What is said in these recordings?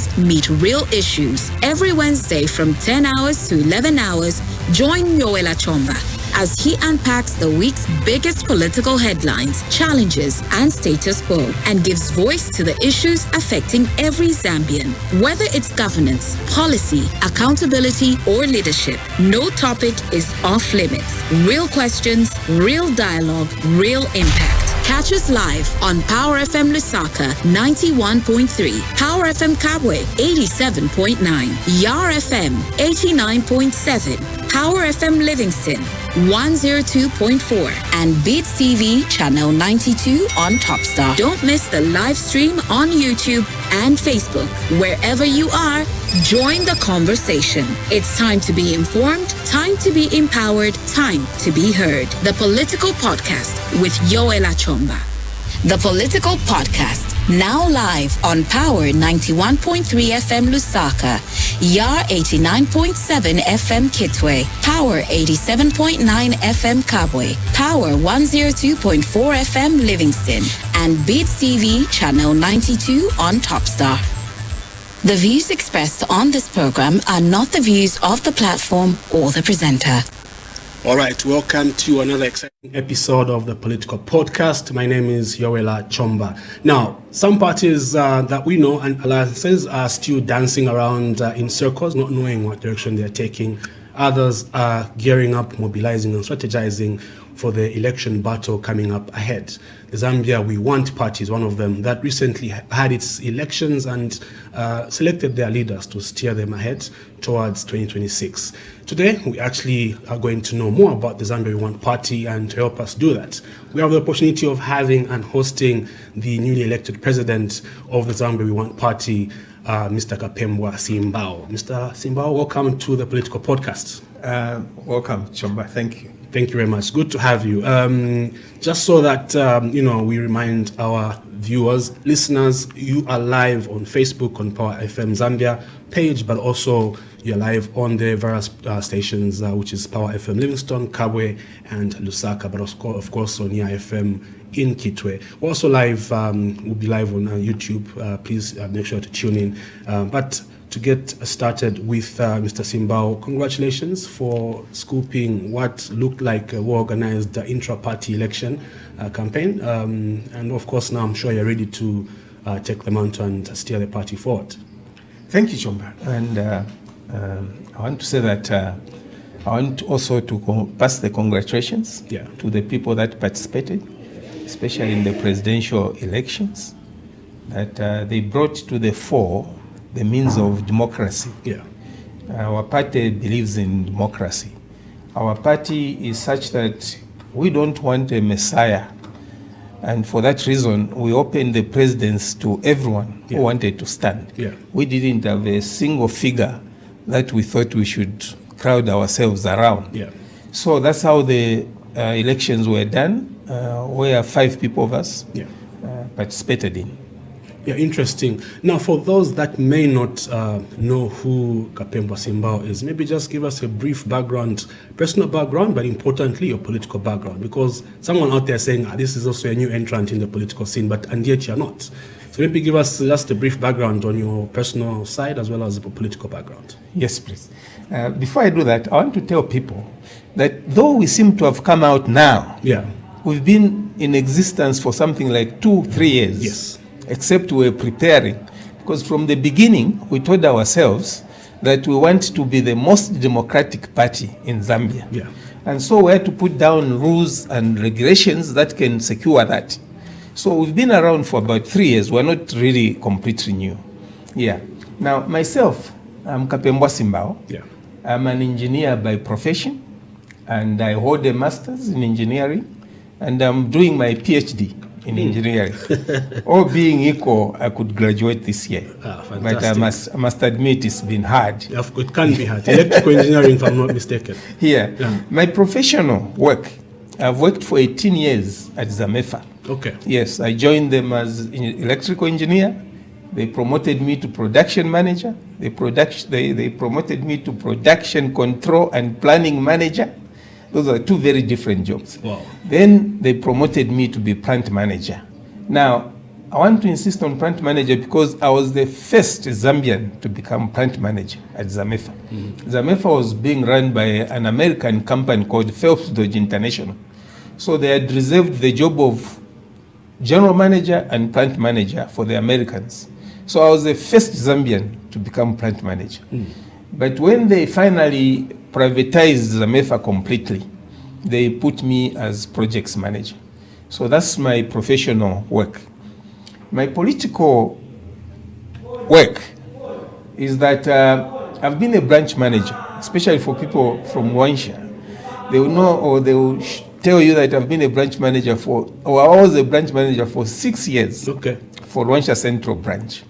opinions meet real issues. Every Wednesday from 10 hours to 11 hours, join Yowela Chomba as he unpacks the week's biggest political headlines, challenges, and status quo, and gives voice to the issues affecting every Zambian. Whether it's governance, policy, accountability, or leadership, no topic is off limits. Real questions, real dialogue, real impact. Catch us live on Power FM Lusaka 91.3, Power FM Kabwe 87.9, Yar FM 89.7, Power FM Livingston 102.4, and Beats TV channel 92 on Topstar. Don't miss the live stream on YouTube and Facebook. Wherever you are, join the conversation. It's time to be informed, time to be empowered, time to be heard. The Political Podcast with Yowela Chomba. The Political Podcast, now live on Power 91.3 FM Lusaka, Yar 89.7 FM Kitwe, Power 87.9 FM Kabwe, Power 102.4 FM Livingston, and Beats TV channel 92 on Topstar. The views expressed on this program are not the views of the platform or the presenter. All right, welcome to another exciting episode of the Political Podcast. My name is Yowela Chomba. Now, some parties that we know and alliances are still dancing around in circles, not knowing what direction they're taking. Others are gearing up, mobilizing and strategizing for the election battle coming up ahead. The Zambia We Want Party is one of them that recently had its elections and selected their leaders to steer them ahead towards 2026. Today, we actually are going to know more about the Zambia We Want Party, and to help us do that, we have the opportunity of having and hosting the newly elected president of the Zambia We Want Party, Mr. Kapembwa Simbao. Mr. Simbao, welcome to the Political Podcast. Welcome, Chomba. Thank you. Thank you very much. Good to have you. Just so that, we remind our viewers, listeners, you are live on Facebook on Power FM Zambia page, but also you're live on the various stations, which is Power FM Livingston, Kabwe, and Lusaka, but of course on Yar FM in Kitwe. We're also live, we'll be live on YouTube. Please make sure to tune in. But to get started with Mr. Simbao, congratulations for scooping what looked like a well-organized intra-party election campaign. And of course, now I'm sure you're ready to take the mantle and steer the party forward. Thank you, Chomba. And I want to say that I want also to pass the congratulations to the people that participated, especially in the presidential elections, that they brought to the fore the means of democracy. Our party believes in democracy. Our party is such that we don't want a messiah, and for that reason we opened the presidents to everyone who wanted to stand. We didn't have a single figure that we thought we should crowd ourselves around. So that's how the elections were done, where 5 people of us participated in. Interesting. Now, for those that may not know who Kapembwa Simbao is, maybe just give us a brief background, personal background, but importantly, your political background, because someone out there saying, this is also a new entrant in the political scene, and yet you're not. So maybe give us just a brief background on your personal side as well as the political background. Yes, please. Before I do that, I want to tell people that though we seem to have come out now, we've been in existence for something like 2-3 years. Yes. Except we were preparing, because from the beginning we told ourselves that we want to be the most democratic party in Zambia. And so we had to put down rules and regulations that can secure that. So we've been around for about 3 years. We're not really completely new. Now, myself, I'm Kapembwa Simbao. I'm an engineer by profession, and I hold a master's in engineering, and I'm doing my PhD in engineering. All being equal, I could graduate this year. But I must admit it's been hard. It can be hard. Electrical engineering, if I'm not mistaken. My professional work, I've worked for 18 years at Zamefa. Okay. Yes, I joined them as an electrical engineer. They promoted me to production manager. They promoted me to production control and planning manager. Those are 2 very different jobs. Wow. Then they promoted me to be plant manager. Now, I want to insist on plant manager because I was the first Zambian to become plant manager at Zamefa. Zamefa was being run by an American company called Phelps Dodge International. So they had reserved the job of general manager and plant manager for the Americans. So I was the first Zambian to become plant manager. But when they finally privatized Zamefa completely, they put me as projects manager. So that's my professional work. My political work is that I've been a branch manager, especially for people from Wansha. They will know, or they will tell you that I've been a branch manager I was a branch manager for 6 years for Wansha Central Branch.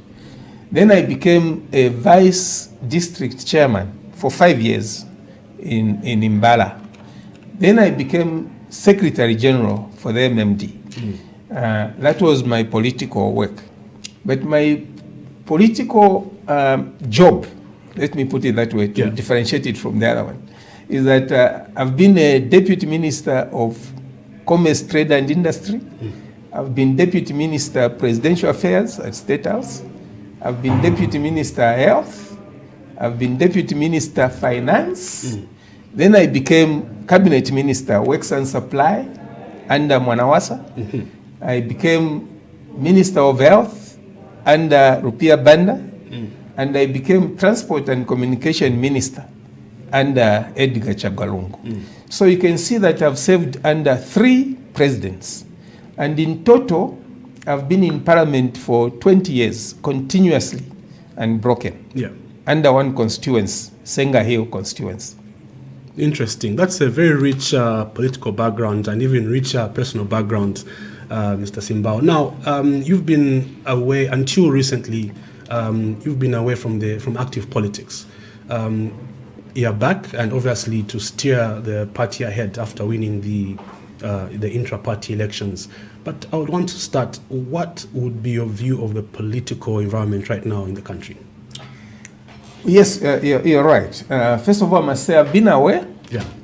Then I became a vice district chairman for 5 years in Imbala. Then I became secretary general for the MMD. That was my political work. But my political job, let me put it that way to differentiate it from the other one, is that I've been a deputy minister of commerce, trade and industry. I've been deputy minister presidential affairs at State House. I've been deputy minister health. I've been deputy minister finance. Then I became cabinet minister works and supply under Mwanawasa. I became Minister of Health under Rupia Banda, and I became Transport and Communication Minister under Edgar Chagwalungu. So you can see that I've served under 3 presidents, and in total, I've been in Parliament for 20 years, continuously unbroken, under one constituency, Senga Hill constituency. Interesting. That's a very rich political background and even richer personal background, Mr. Simbao. Now, you've been away until recently. You've been away from active politics. You're back, and obviously to steer the party ahead after winning the intra-party elections. But I would want to start. What would be your view of the political environment right now in the country? Yes, you're right. First of all, I must say I've been aware,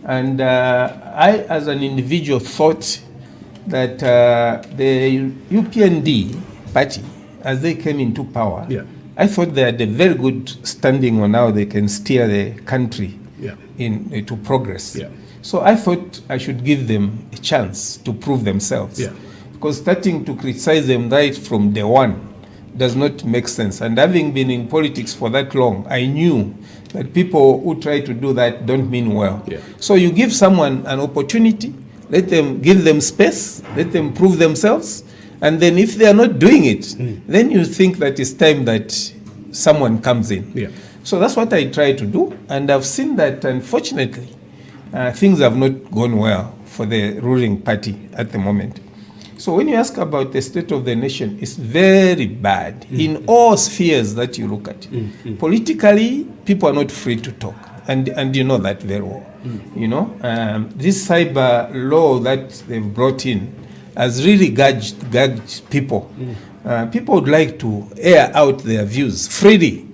and I, as an individual, thought that the UPND party, as they came into power, I thought they had a very good standing on how they can steer the country to progress. So I thought I should give them a chance to prove themselves. Because starting to criticize them right from day one does not make sense. And having been in politics for that long, I knew that people who try to do that don't mean well. So you give someone an opportunity, give them space, let them prove themselves, and then if they are not doing it, then you think that it's time that someone comes in. So that's what I try to do, and I've seen that, unfortunately, things have not gone well for the ruling party at the moment. So when you ask about the state of the nation, it's very bad in all spheres that you look at. Politically, people are not free to talk, and you know that very well. You know, this cyber law that they've brought in has really gagged people. People would like to air out their views freely,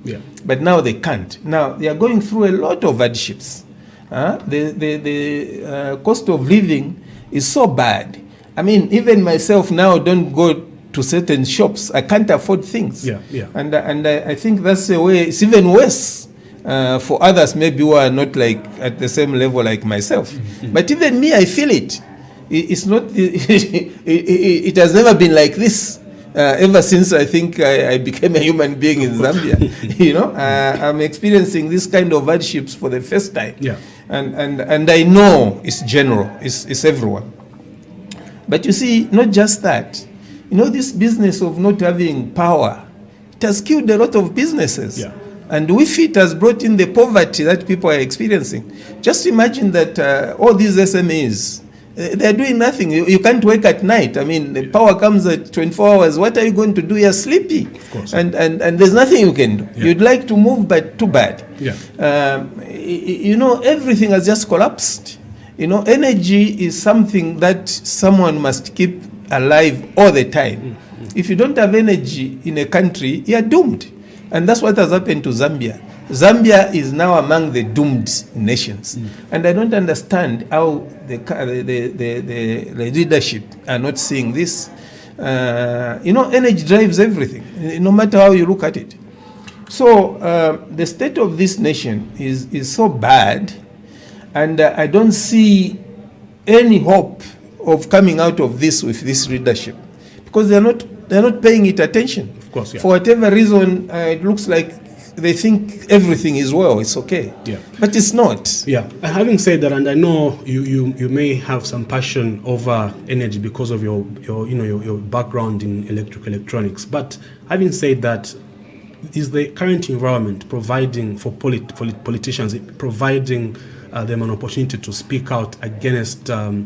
but now they can't. Now they are going through a lot of hardships. The cost of living is so bad. I mean, even myself now don't go to certain shops. I can't afford things. And I think that's the way. It's even worse for others maybe who are not like at the same level like myself. But even me, I feel it. It's not. It has never been like this. Ever since I think I became a human being in Zambia, you know, I'm experiencing this kind of hardships for the first time. And I know it's general. It's everyone. But you see, not just that. You know, this business of not having power, it has killed a lot of businesses. And with it has brought in the poverty that people are experiencing. Just imagine that all these SMEs, they're doing nothing. You can't work at night. I mean, the power comes at 24 hours. What are you going to do? You're sleepy. And there's nothing you can do. You'd like to move, but too bad. You know, everything has just collapsed. You know, energy is something that someone must keep alive all the time. If you don't have energy in a country, you're doomed. And that's what has happened to Zambia. Zambia is now among the doomed nations. And I don't understand how the leadership are not seeing this. Energy drives everything, no matter how you look at it. So the state of this nation is so bad, and I don't see any hope of coming out of this with this leadership, because they're not paying it attention. Of course, yeah. For whatever reason, it looks like they think everything is well, it's okay. Yeah. But it's not. Yeah. Having said that, and I know you may have some passion over energy because of your background in electronics. But having said that, is the current environment providing for politicians, providing them an opportunity to speak out against the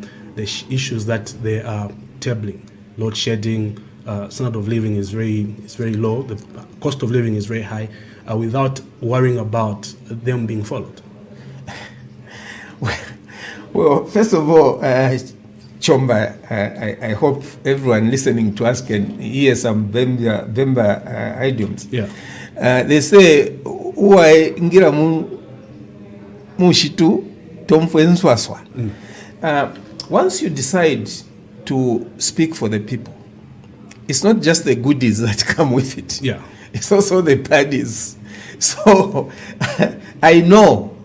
issues that they are tabling? Load shedding, standard of living is very low, the cost of living is very high, without worrying about them being followed. Well, first of all, Chomba, I hope everyone listening to us can hear some Bemba idioms. Yeah. They say, "Uai ngira mushitu tomfenswaswa." Once you decide to speak for the people, it's not just the goodies that come with it. Yeah. It's also the baddies. So I know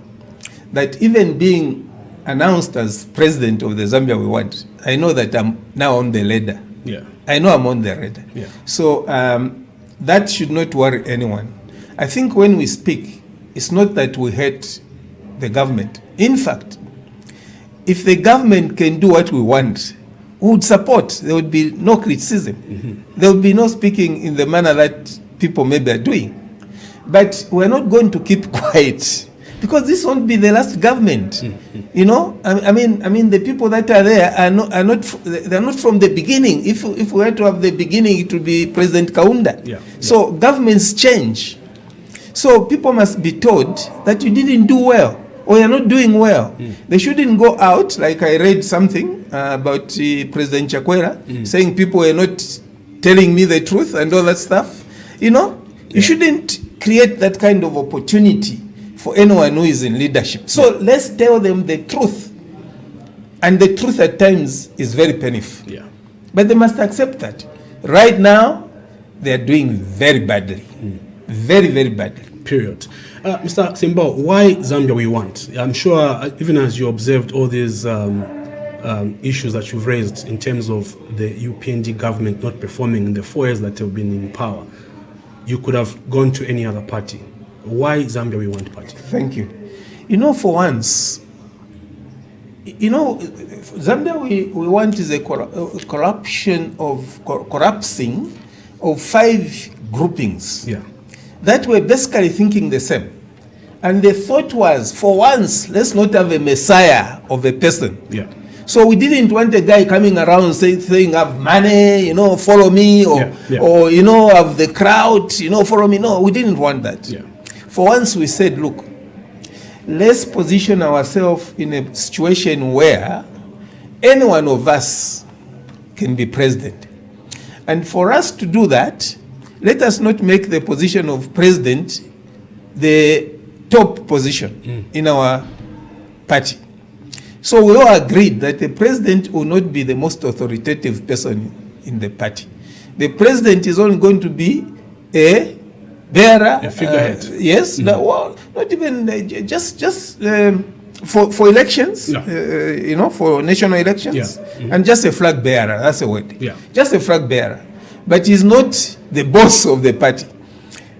that even being announced as president of the Zambia we want, I know that I'm now on the ladder. Yeah. I know I'm on the radar. Yeah. So that should not worry anyone. I think when we speak, it's not that we hate the government. In fact, if the government can do what we want, we would support. There would be no criticism. Mm-hmm. There would be no speaking in the manner that people maybe are doing. But we're not going to keep quiet, because this won't be the last government. Mm-hmm. I mean, the people that are there are not from the beginning. If we were to have the beginning, it would be President Kaunda. Yeah. So governments change. So people must be told that you didn't do well, or you're not doing well. They shouldn't go out, like I read something about President Chakwera, saying people were not telling me the truth and all that stuff. You shouldn't create that kind of opportunity for anyone who is in leadership. So let's tell them the truth. And the truth at times is very painful. Yeah. But they must accept that. Right now, they are doing very badly. Very, very badly. Period. Mr. Simbao, why Zambia we want? I'm sure, even as you observed all these issues that you've raised in terms of the UPND government not performing in the 4 years that have been in power, you could have gone to any other party. Why Zambia we want party? Thank you. For once, Zambia we want is a corruption of corrupting of 5 groupings. Yeah. That were basically thinking the same. And the thought was, for once, let's not have a messiah of a person. Yeah. So we didn't want a guy coming around saying have money, follow me, or have the crowd, follow me. No, we didn't want that. Yeah. For once we said, look, let's position ourselves in a situation where any one of us can be president. And for us to do that, let us not make the position of president the top position in our party. So we all agreed that the president will not be the most authoritative person in the party. The president is only going to be a bearer, a figurehead. Yes, not even just for elections, for national elections, and just a flag bearer. That's a word. Yeah. Just a flag bearer. But he's not the boss of the party.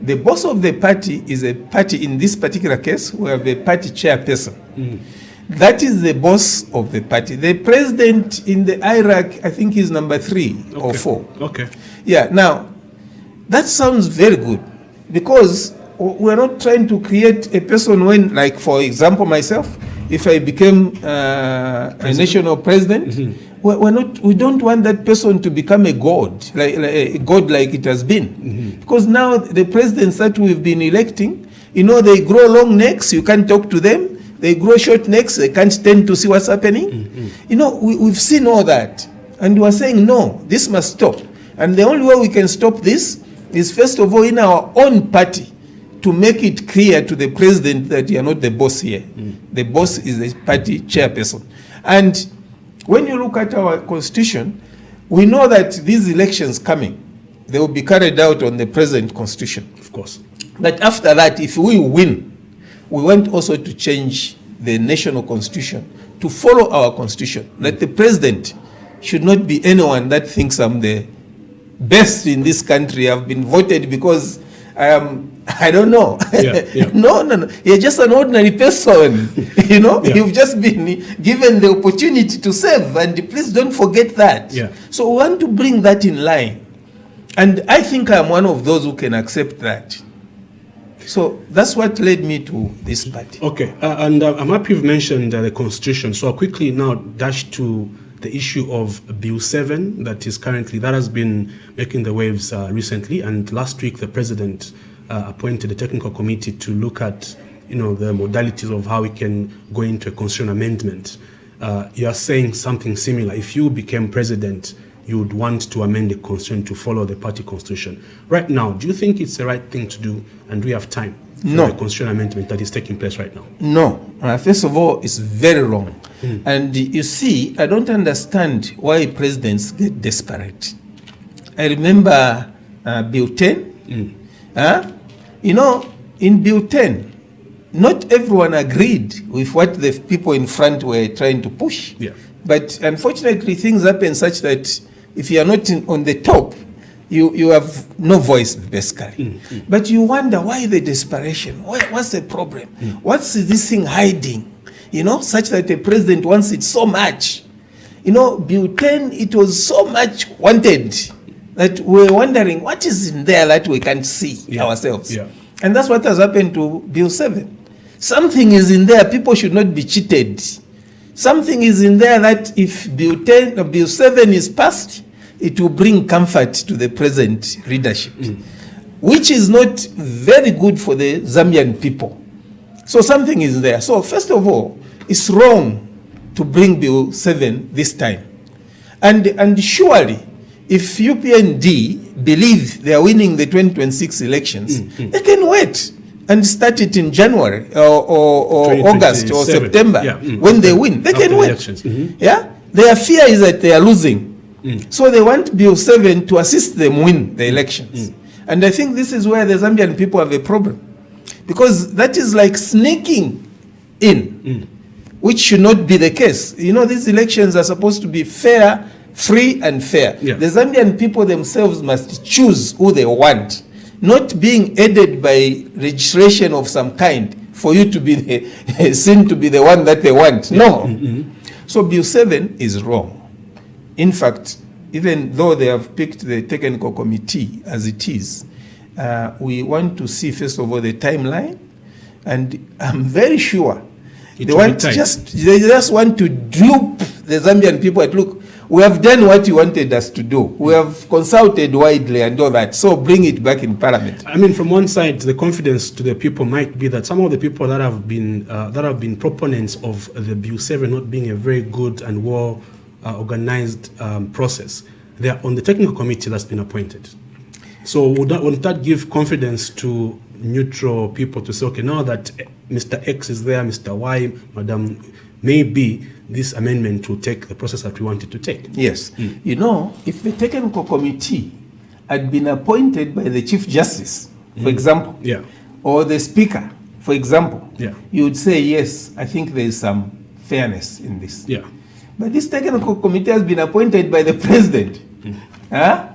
The boss of the party is a party. In this particular case, we have a party chairperson. That is the boss of the party. The president in the hierarchy, I think, is number 3 or 4. Okay. Yeah. Now, that sounds very good, because we're not trying to create a person when, like, for example, myself, if I became a national president, we don't want that person to become a god, like it has been. Because now the presidents that we've been electing, they grow long necks, you can't talk to them. They grow short necks, they can't stand to see what's happening. We've seen all that. And we're saying, no, this must stop. And the only way we can stop this is, first of all, in our own party, to make it clear to the president that you are not the boss here. The boss is the party chairperson. And when you look at our constitution, we know that these elections coming, they will be carried out on the present constitution. Of course. But after that, if we win, we want also to change the national constitution to follow our constitution. That the president should not be anyone that thinks I'm the best in this country. I've been voted because I don't know. No. You're just an ordinary person. You've just been given the opportunity to serve, and please don't forget that. So we want to bring that in line. And I think I'm one of those who can accept that. So that's what led me to this party. Okay, and I'm happy you've mentioned the Constitution. So I'll quickly now dash to the issue of Bill 7 that has been making the waves recently. And last week, the President appointed a technical committee to look at, the modalities of how we can go into a constitutional amendment. You are saying something similar. If you became president, you would want to amend the constitution to follow the party constitution. Right now, do you think it's the right thing to do, and do we have time for the constitutional amendment that is taking place right now? No. First of all, it's very wrong. And you see, I don't understand why presidents get desperate. I remember Bill 10. In Bill 10, not everyone agreed with what the people in front were trying to push. But unfortunately, things happen such that if you are not on the top, you have no voice, basically. But you wonder, why the desperation? What's the problem? What's this thing hiding? Such that the president wants it so much. Bill 10, it was so much wanted that we're wondering, what is in there that we can't see ourselves? And that's what has happened to Bill 7. Something is in there. People should not be cheated. Something is in there that if Bill 10 or Bill 7 is passed, it will bring comfort to the present leadership, which is not very good for the Zambian people. So something is there. So first of all, it's wrong to bring Bill 7 this time. And surely, if UPND believe they are winning the 2026 elections, they can wait and start it in January or August or September when they win. They can win. Their fear is that they are losing. So they want Bill 7 to assist them win the elections. And I think this is where the Zambian people have a problem. Because that is like sneaking in, which should not be the case. These elections are supposed to be fair, free and fair. The Zambian people themselves must choose who they want, not being aided by registration of some kind for you to be seen to be the one that they want. No. So Bill 7 is wrong. In fact, even though they have picked the technical committee as it is, we want to see, first of all, the timeline. And I'm very sure they just want to dupe the Zambian people. Look, we have done what you wanted us to do. We have consulted widely and all that. So bring it back in Parliament. I mean, from one side, the confidence to the people might be that some of the people that have been proponents of the Bill 7 not being a very good and well organized process, they are on the technical committee that's been appointed. So would that give confidence to neutral people to say, okay, now that Mr. X is there, Mr. Y, Madam, maybe this amendment will take the process that we want it to take? Yes. If the technical committee had been appointed by the Chief Justice, for example, or the Speaker, for example, you would say, yes, I think there is some fairness in this. But this technical committee has been appointed by the President,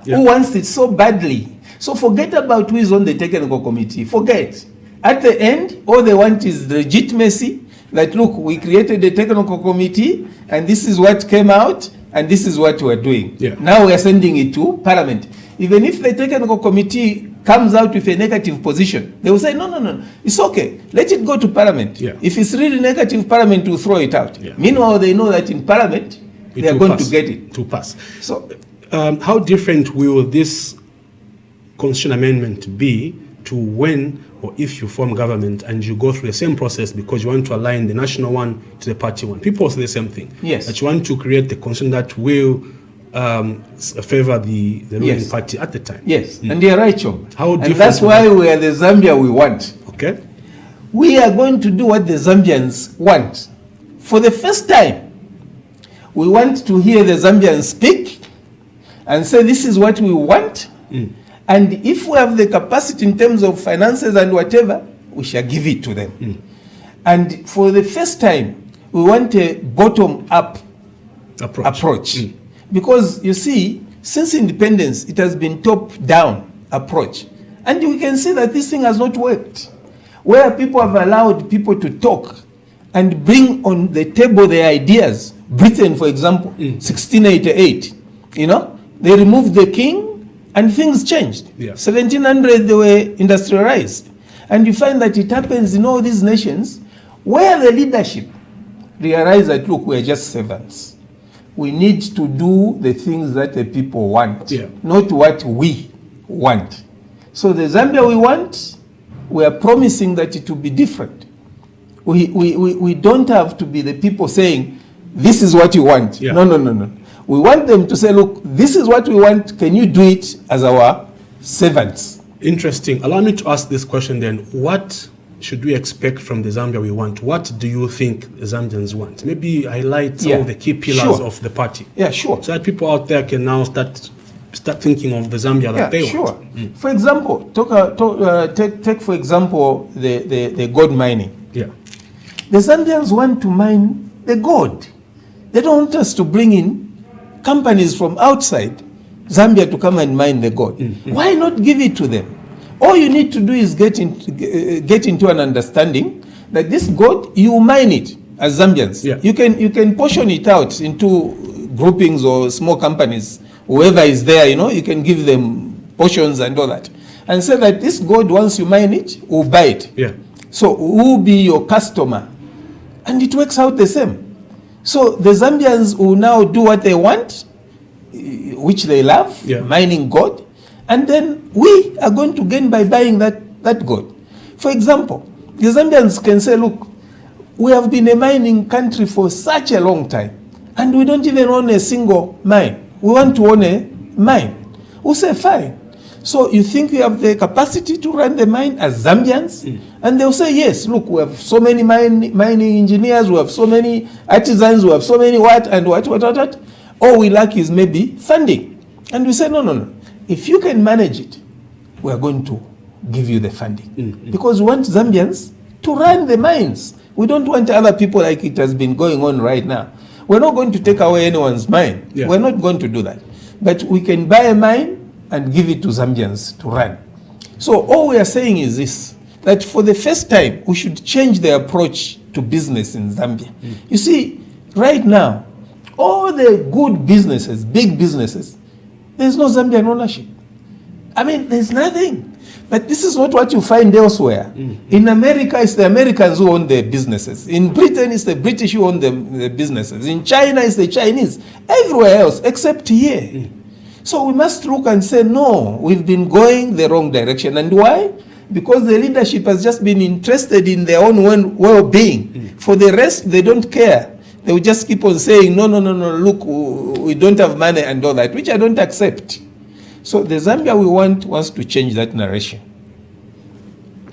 who wants it so badly. So forget about who is on the technical committee. Forget. At the end, all they want is legitimacy. Like, look, we created a technical committee, and this is what came out, and this is what we're doing. Now we are sending it to Parliament. Even if the technical committee comes out with a negative position, they will say, no, it's okay. Let it go to Parliament. If it's really negative, Parliament will throw it out. Meanwhile, they know that in Parliament, they are going to get it. To pass. So, how different will this constitution amendment be to when or if you form government and you go through the same process because you want to align the national one to the party one? People say the same thing. That you want to create the constitution that will favor the ruling party at the time. And you're right, Chomba. How different? And that's why we are the Zambia we want. Okay. We are going to do what the Zambians want. For the first time, we want to hear the Zambians speak, and say this is what we want. And if we have the capacity in terms of finances and whatever, we shall give it to them. And for the first time, we want a bottom-up approach. Because you see, since independence, it has been top-down approach. And we can see that this thing has not worked. Where people have allowed people to talk and bring on the table their ideas. Britain, for example, 1688, they removed the king and things changed. 1700, they were industrialized. And you find that it happens in all these nations where the leadership realize that, look, we're just servants. We need to do the things that the people want, not what we want. So the Zambia we want, we are promising that it will be different. We don't have to be the people saying, this is what you want. No. We want them to say, look, this is what we want. Can you do it as our servants? Interesting. Allow me to ask this question then. What should we expect from the Zambia we want? What do you think the Zambians want? Maybe highlight some of the key pillars of the party. Yeah, sure. So that people out there can now start thinking of the Zambia that they want. For example, take for example the gold mining. The Zambians want to mine the gold. They don't want us to bring in companies from outside Zambia to come and mine the gold. Why not give it to them? All you need to do is get into an understanding that this gold, you mine it as Zambians. You can portion it out into groupings or small companies. Whoever is there, you can give them portions and all that. And say that this gold, once you mine it, we'll buy it. So who will be your customer? And it works out the same. So the Zambians will now do what they want, which they love, mining gold. And then we are going to gain by buying that gold. For example, the Zambians can say, look, we have been a mining country for such a long time, and we don't even own a single mine. We want to own a mine. We'll say, fine. So you think we have the capacity to run the mine as Zambians? And they'll say, yes, look, we have so many mining engineers, we have so many artisans, we have so many what. All we lack is maybe funding. And we say, no. If you can manage it, we are going to give you the funding. Because we want Zambians to run the mines. We don't want other people like it has been going on right now. We're not going to take away anyone's mine. We're not going to do that. But we can buy a mine and give it to Zambians to run. So all we are saying is this, that for the first time, we should change the approach to business in Zambia. You see, right now, all the good businesses, big businesses, there's no Zambian ownership. I mean, there's nothing. But this is not what you find elsewhere. In America, it's the Americans who own the businesses. In Britain, it's the British who own the businesses. In China, it's the Chinese. Everywhere else, except here. So we must look and say, no, we've been going the wrong direction. And why? Because the leadership has just been interested in their own well-being. For the rest, they don't care. They will just keep on saying, no, look, we don't have money and all that, which I don't accept. So the Zambia we want wants to change that narration.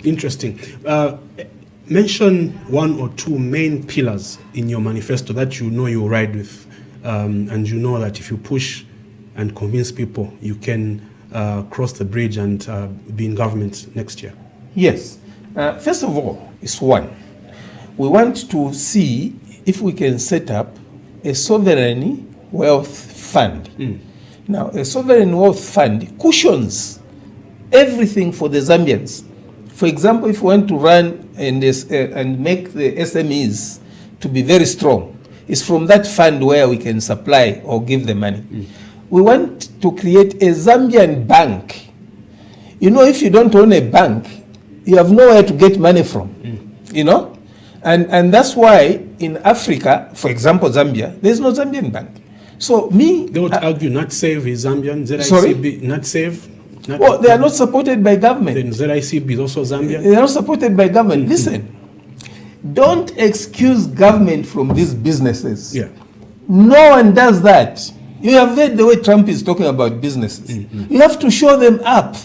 Interesting. Mention one or two main pillars in your manifesto that you know you ride with, and you know that if you push and convince people, you can cross the bridge and be in government next year. Yes. First of all, it's one. We want to see if we can set up a sovereign wealth fund. Now, a sovereign wealth fund cushions everything for the Zambians. For example, if we want to run and make the SMEs to be very strong, it's from that fund where we can supply or give the money. We want to create a Zambian bank. If you don't own a bank, you have nowhere to get money from, And that's why in Africa, for example, Zambia, there's no Zambian bank. So they would argue not save is Zambian, ZICB, sorry? not save. Well, they are not supported by government. Then ZICB is also Zambian. They are not supported by government. Listen, don't excuse government from these businesses. No one does that. You have heard the way Trump is talking about businesses. You have to show them up.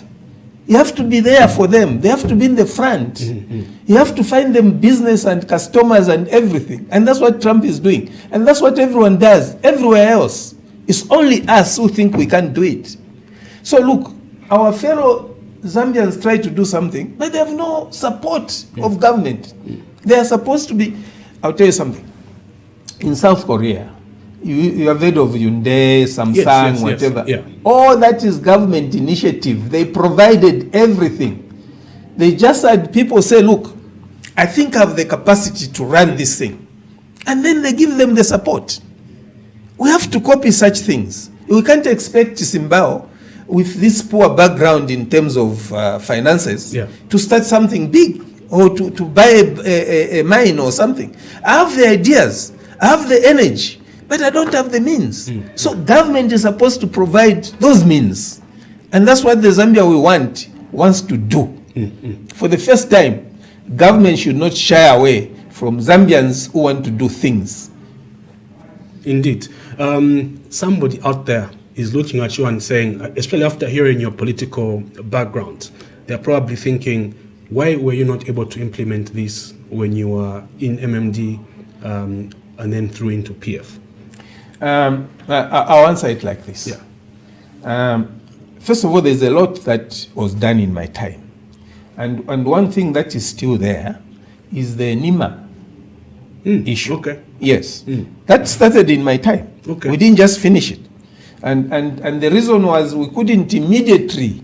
You have to be there for them. They have to be in the front. You have to find them business and customers and everything. And that's what Trump is doing. And that's what everyone does everywhere else. It's only us who think we can't do it. So look, our fellow Zambians try to do something, but they have no support of government. They are supposed to be, I'll tell you something. In South Korea, you have heard of Hyundai, Samsung, whatever. Yes. All that is government initiative. They provided everything. They just had people say, look, I think I have the capacity to run this thing. And then they give them the support. We have to copy such things. We can't expect Simbao, with this poor background in terms of finances, to start something big or to buy a mine or something. I have the ideas, I have the energy, but I don't have the means. So government is supposed to provide those means. And that's what the Zambia we wants to do. For the first time, government should not shy away from Zambians who want to do things. Indeed. Somebody out there is looking at you and saying, especially after hearing your political background, they're probably thinking, why were you not able to implement this when you were in MMD and then through into PF? I'll answer it like this. First of all, there's a lot that was done in my time. And one thing that is still there is the NIMA issue. Okay. Yes. That started in my time. Okay. We didn't just finish it. And the reason was we couldn't immediately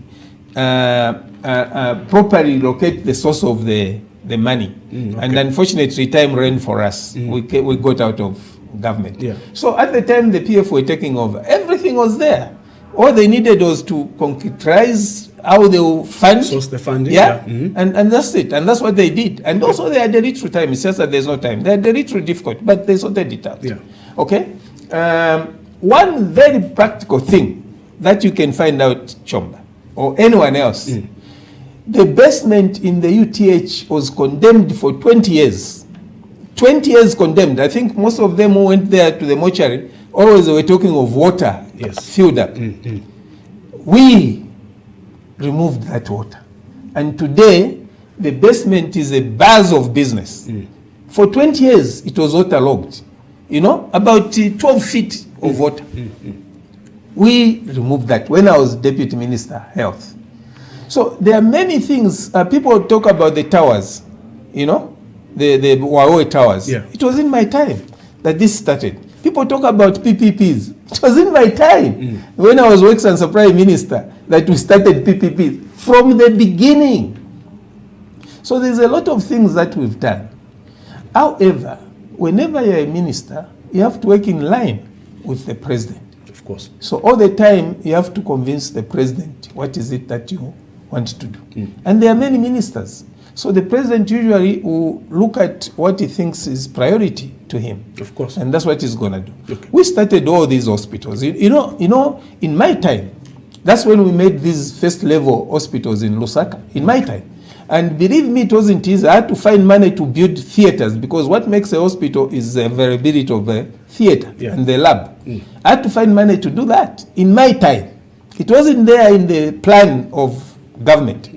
properly locate the source of the money. And unfortunately, time ran for us. We got out of government. So at the time the PF were taking over, everything was there. All they needed was to concretize how they will fund. Source the funding. And that's it. And that's what they did. And also they had the retro time. It's just that there's no time. They had the retro difficult, but they sorted it out. Okay? One very practical thing that you can find out, Chomba, or anyone else, the basement in the UTH was condemned for 20 years. 20 years condemned. I think most of them who went there to the mortuary, always were talking of water filled up. We removed that water. And today, the basement is a buzz of business. For 20 years, it was waterlogged. You know, about 12 feet of water. We removed that when I was Deputy Minister, Health. So there are many things. People talk about the towers, you know, the Wawe towers. It was in my time that this started. People talk about PPPs. It was in my time when I was Works and Supply Minister that we started PPPs from the beginning. So there's a lot of things that we've done. However, whenever you're a minister, you have to work in line with the president. Of course. So all the time, you have to convince the president what is it that you want to do. And there are many ministers. So the president usually will look at what he thinks is priority to him. Of course. And that's what he's going to do. Okay. We started all these hospitals. You know, in my time, that's when we made these first level hospitals in Lusaka, in my time. And believe me, it wasn't easy. I had to find money to build theaters because what makes a hospital is the availability of the theater and the lab. I had to find money to do that in my time. It wasn't there in the plan of government.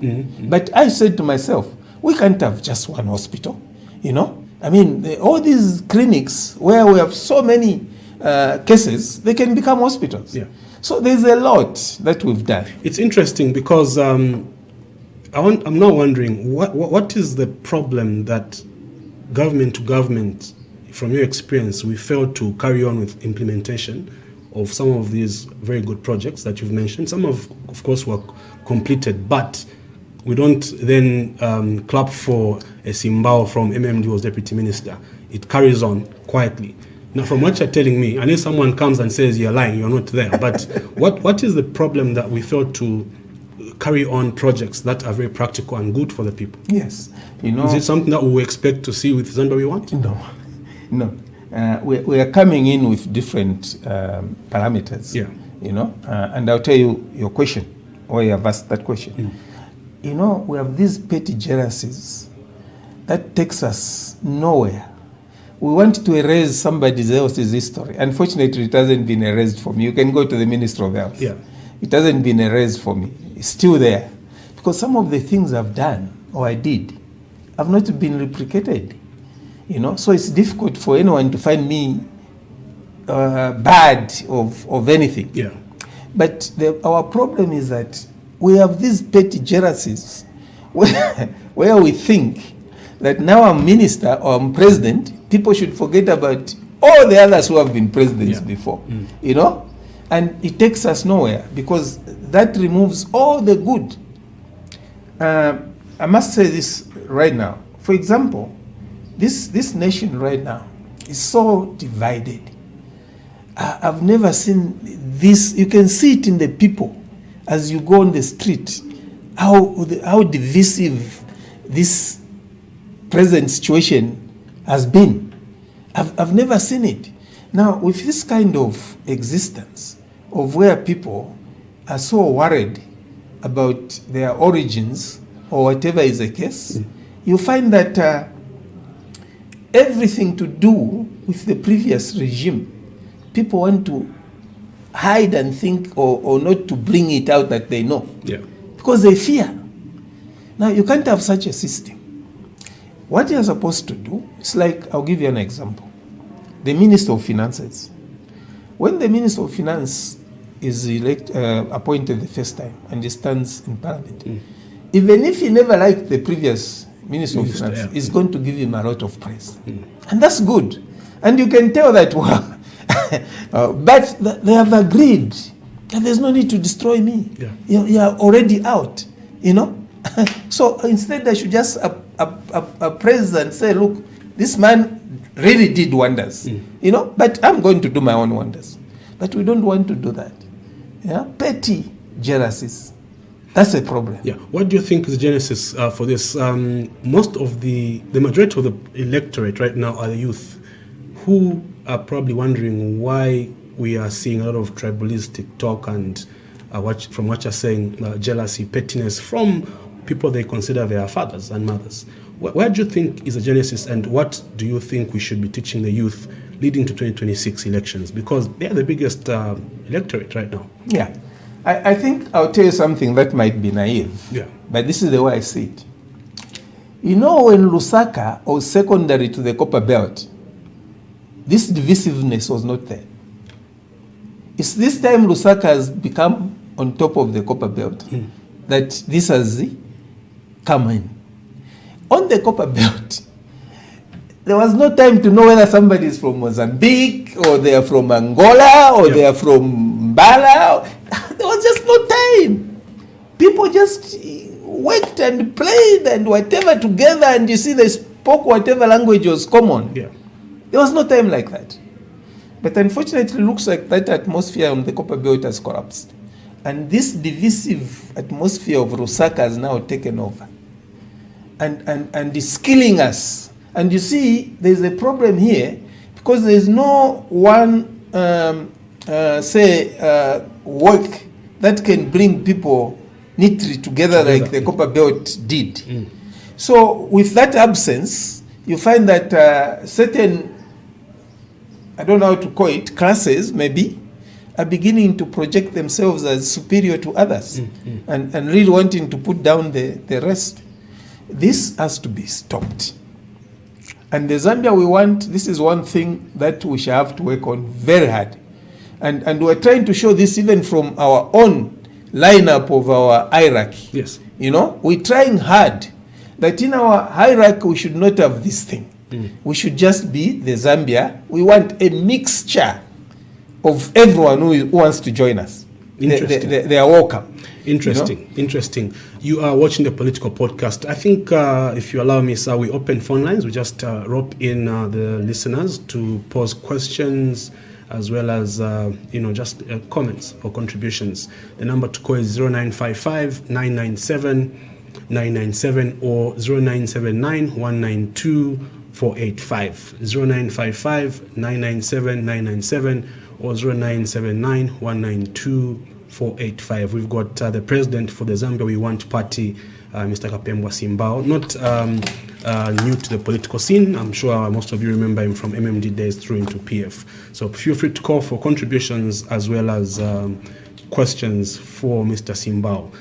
But I said to myself, we can't have just one hospital, you know? I mean, all these clinics where we have so many cases, they can become hospitals. So there's a lot that we've done. It's interesting because I'm now wondering, what is the problem that government to government, from your experience, we failed to carry on with implementation of some of these very good projects that you've mentioned? Some of course, were completed, but we don't then clap for a Simbao from MMD who was deputy minister. It carries on quietly. Now, from what you're telling me, unless someone comes and says you're lying, you're not there. But what is the problem that we failed to carry on projects that are very practical and good for the people? Yes. You know, is it something that we expect to see with Zambia we want? No. We are coming in with different parameters. You know, and I'll tell you your question, or you have asked that question. You know, we have these petty jealousies that takes us nowhere. We want to erase somebody else's history. Unfortunately, it hasn't been erased for me. You can go to the Minister of Health. It hasn't been erased for me. It's still there. Because some of the things I've done, or I did, have not been replicated. You know, so it's difficult for anyone to find me bad of anything. Yeah. But our problem is that we have these petty jealousies where we think that now I'm minister or I'm president, people should forget about all the others who have been presidents before, you know? And it takes us nowhere because that removes all the good. I must say this right now. For example, this nation right now is so divided. I've never seen this. You can see it in the people as you go on the street, how divisive this present situation has been. I've never seen it. Now, with this kind of existence, of where people are so worried about their origins or whatever is the case, you find that everything to do with the previous regime, people want to hide and think or not to bring it out that they know. Yeah. Because they fear. Now, you can't have such a system. What you're supposed to do, it's like, I'll give you an example. The Minister of Finances. When the Minister of Finance is appointed the first time and he stands in Parliament, even if he never liked the previous Minister of Finance, he's going to give him a lot of praise. And that's good. And you can tell that, well, but they have agreed that there's no need to destroy me. Yeah. You're already out, you know. So instead, they should just praise and say, look, this man really did wonders, you know, but I'm going to do my own wonders. But we don't want to do that. Yeah, petty jealousies. That's a problem. Yeah. What do you think is the genesis for this? Most of the majority of the electorate right now are the youth, who are probably wondering why we are seeing a lot of tribalistic talk and from what you're saying, jealousy, pettiness from people they consider their fathers and mothers. Where do you think is the genesis, and what do you think we should be teaching the youth leading to 2026 elections? Because they're the biggest electorate right now. Yeah. I think I'll tell you something that might be naive, but this is the way I see it. You know, when Lusaka was secondary to the Copper Belt, this divisiveness was not there. It's this time Lusaka has become on top of the Copper Belt that this has come in. On the Copper Belt, there was no time to know whether somebody is from Mozambique or they are from Angola or they are from Mbala. There was just no time. People just worked and played and whatever together, and you see they spoke whatever language was common. Yeah. There was no time like that. But unfortunately, it looks like that atmosphere on the Copper Belt has collapsed. And this divisive atmosphere of Lusaka has now taken over. And is killing us. And you see, there's a problem here because there's no one, work that can bring people neatly together like the Copper Belt did. So with that absence, you find that certain, I don't know how to call it, classes maybe, are beginning to project themselves as superior to others and really wanting to put down the rest. This has to be stopped. And the Zambia we want, this is one thing that we shall have to work on very hard. And we're trying to show this even from our own lineup of our hierarchy. Yes. You know, we're trying hard that in our hierarchy we should not have this thing. We should just be the Zambia. We want a mixture of everyone who wants to join us. Interesting. They are welcome. Interesting. You know? Interesting. You are watching the Political Podcast. I think if you allow me, sir, we open phone lines. We just rope in the listeners to pose questions as well as, just comments or contributions. The number to call is 0955 997 997 or 0979 192 485. 0955 997 997 or 0979 192 485. We've got the president for the Zambia We Want Party, Mr. Kapembwa Simbao, not new to the political scene. I'm sure most of you remember him from MMD days through into PF. So feel free to call for contributions as well as questions for Mr. Simbao.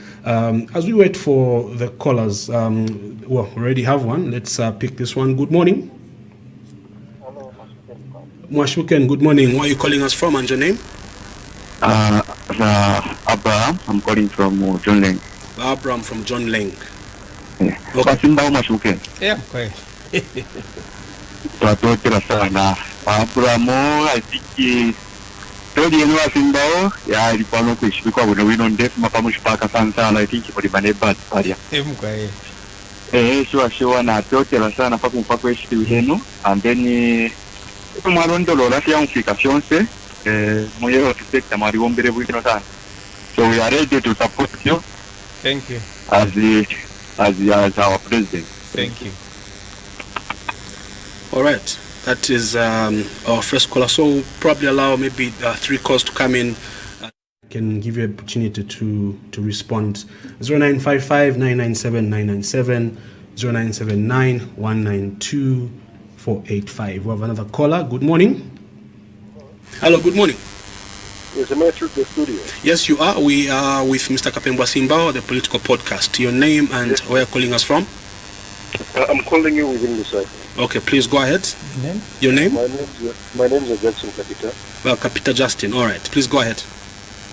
As we wait for the callers, we already have one. Let's pick this one. Good morning. Mwashuken, good morning. Where are you calling us from and your name? Abraham. I'm calling from John Leng. Abraham from John Leng. Yeah. Okay. Simbao Mwashuken. Yeah, quite. Twatotera sana. Abraham, I think Todi yenyewe Simbao ya ilikuwa no kushikwa kuna wino ndefu mapamushipaka sana I think for the maneba paria. Mkwae. Sure na totera sana mpaka eshitu heno and then mwarondo lola ya unification se moyo architect mari wombere bwino sana. So we are ready to support you. Thank you. As our president. Thank you. All right. That is our first caller. So we'll probably allow maybe 3 calls to come in. Can give you an opportunity to respond. 0955 997 997 0979 192 485. We have another caller. Good morning. Hello, good morning. Yes, am I through the studio? Yes, you are. We are with Mr. Kapembwa Simbao, the political podcast. Your name and where you're calling us from? I'm calling you within the site. Okay, please go ahead. Name? Your name? My name is Jackson Kapita. Well, Kapita Justin. All right, please go ahead.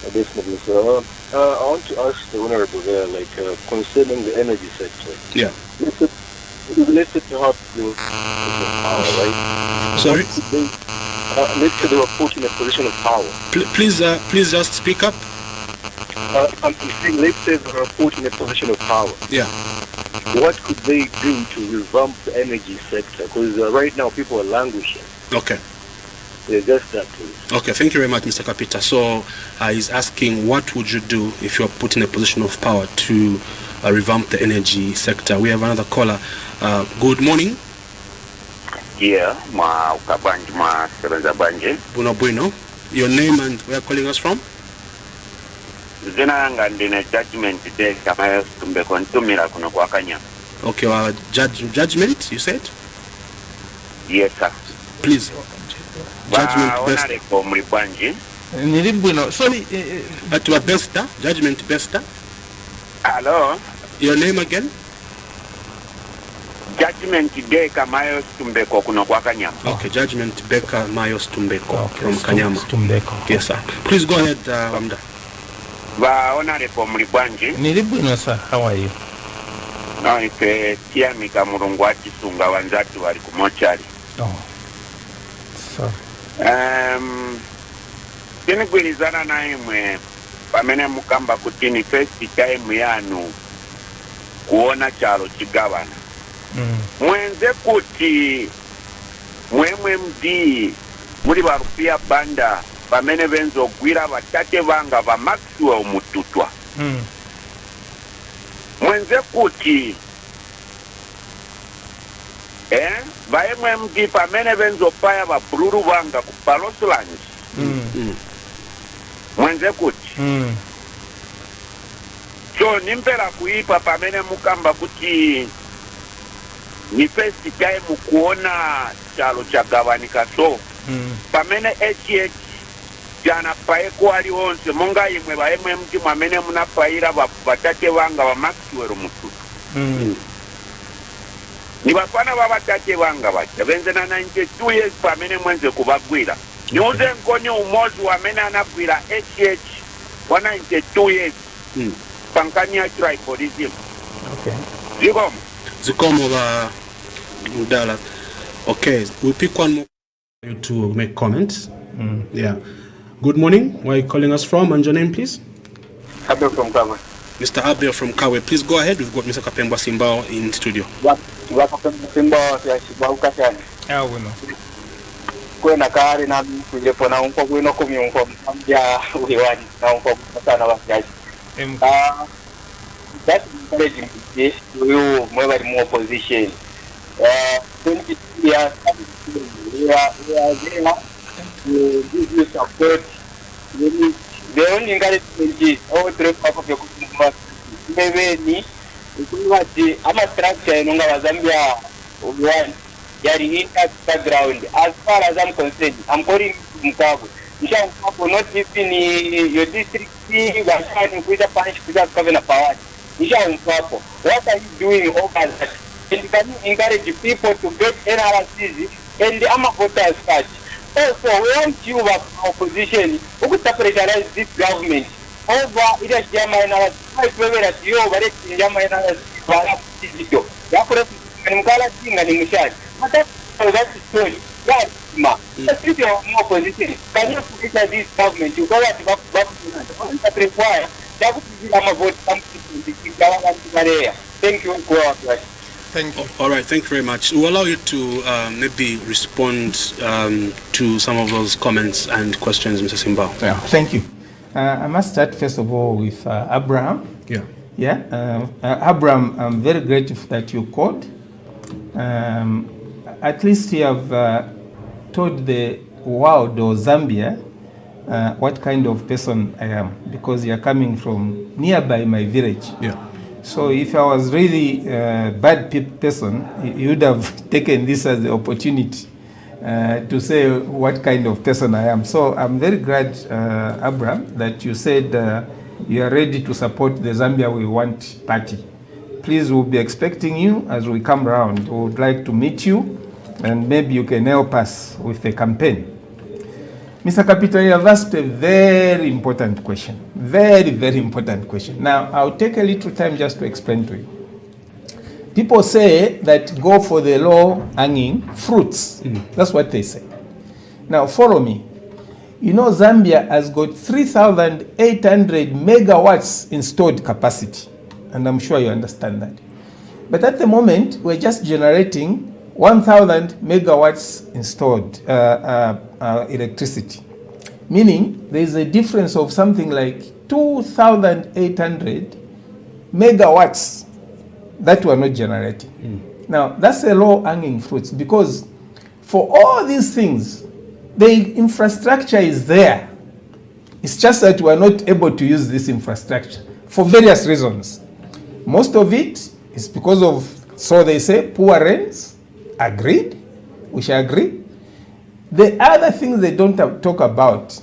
Definitely. So, I want to ask the Honorable there, concerning the energy sector. Yeah. Related to how to power, right? Sorry? Let's say they were put in a position of power. Please just speak up. I'm saying, let's say they were put in a position of power. Yeah. What could they do to revamp the energy sector? Because right now people are languishing. Okay. Yeah, just that, please. Okay, thank you very much, Mr. Kapita. So he's asking, what would you do if you're put in a position of power to revamp the energy sector? We have another caller. Good morning. Yeah, ma sebenza banje. Bueno. Your name and where you're calling us from? Zina ngandine judgment day kama tumbeko ntumira kuno kwa Kanyama. Okay, judgment, you said? Yes, sir. Please. Judgment best. Honorable Mlibanji. Nilibwino. Sorry. Atwa Besta. Judgment Besta. Hello. Your name again? Judgment day kama tumbeko kuno kwa Kanyama. Okay, Judgment Beka Mayos Tumbeko Okay, from Kanyama. Tumbeko. Yes, sir. Please go ahead, Wamda. Honorable Mlibanji. Nilibwino, sir. How are you? No, ife tia mika mulungu achisunga wanzatu wali kumochari. Oh. Sorry. Tini kwilizana na imwe pamene mukamba kuti ni first time yanu kuona chalo chigavana. Mwenze kuti mwemwe mdi muri barupia banda pamene benzo gwira batate banga ba Maxwell Mututwa. Mwenze kuti baemwe mdi pamene benzo paya ba Bruru banga ku Palosland. Mwenze kuti so nimpera kuipa pamene mukamba kuti ni first time kuona chalo cha gavanika so pamene HH jana pae kwali onse monga imwe baemwe mti mwamene munapaira batate banga ba Maxwell Mututu. Ni bafana babatate banga bacha benze na 92 years pamene mwenze kubagwira. Niuze nkonyo umozi wamene anagwira HH wa 92 years. Pankania tribalism. Okay. Zikomo ba Mudala. Okay, we'll pick one more to make comments. Yeah. Good morning. Where are you calling us from and your name, please? Abel from Kawe. Mr. Abel from Kawe. Please go ahead. We've got Mr. Kapembwa Simbao in studio. Simbao ya Simbao kashani. Ah, bueno. Kwena kari na kujepo na unko kwino kumi unko ya uhiwani na unko sana wakiaji. That's encouraging this to you mweba ni opposition. 20 years we are there to give you support. The only encouragement is all three parts of your community. Maybe ni ukuwaji ama structure inunga wa Zambia uhiwani yari in that background. As far as I'm concerned, I'm calling Mkago. Mkago not even your district washani kuita punish kuita governor power. Mkago, what are you doing over that? And can you encourage people to get NRCs and the voters first? Also, we want you opposition who could separate this government over either Jamaica, whether you over it in Jamaica, therefore, Mkala Singa in Mishad. But that's the story. That's Ma. Let's see your opposition. Can you put this government? You go at the government that require that would be a vote something to the government. Thank you. Thank you. All right, thank you very much. We'll allow you to maybe respond to some of those comments and questions, Mr. Simbao. Yeah, thank you. I must start first of all with Abraham. Abraham, I'm very grateful that you called. At least you have told the world or Zambia what kind of person I am, because you are coming from nearby my village. Yeah. So if I was really a bad person, you would have taken this as the opportunity to say what kind of person I am. So I'm very glad, Abraham, that you said you are ready to support the Zambia We Want party. Please, we'll be expecting you as we come around. We would like to meet you, and maybe you can help us with the campaign. Mr. Capital, you have asked a very important question. Very, very important question. Now, I'll take a little time just to explain to you. People say that go for the low-hanging fruits. That's what they say. Now, follow me. You know, Zambia has got 3,800 megawatts installed capacity. And I'm sure you understand that. But at the moment, we're just generating 1,000 megawatts installed electricity. Meaning, there's a difference of something like 2,800 megawatts that we're not generating. Now, that's a low-hanging fruit, because for all these things, the infrastructure is there. It's just that we're not able to use this infrastructure for various reasons. Most of it is because of, so they say, poor rains. Agreed? We shall agree. The other things they don't talk about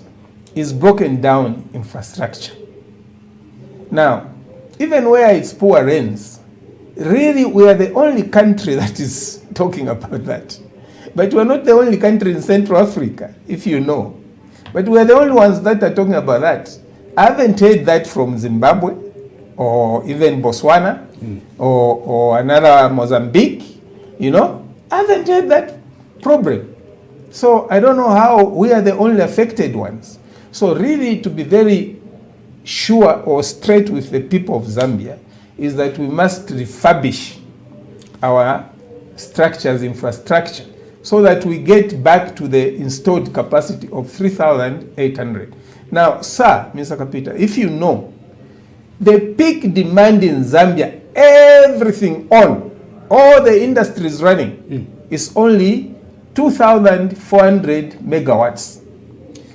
is broken down infrastructure. Now, even where it's poor rains, really we are the only country that is talking about that. But we're not the only country in Central Africa, if you know. But we're the only ones that are talking about that. I haven't heard that from Zimbabwe, or even Botswana, or another Mozambique, you know. I haven't heard that problem. So I don't know how we are the only affected ones. So really, to be very sure or straight with the people of Zambia is that we must refurbish our structures, infrastructure, so that we get back to the installed capacity of 3,800. Now, sir, Mr. Kapita, if you know, the peak demand in Zambia, everything on, all the industries running, is only 2,400 megawatts.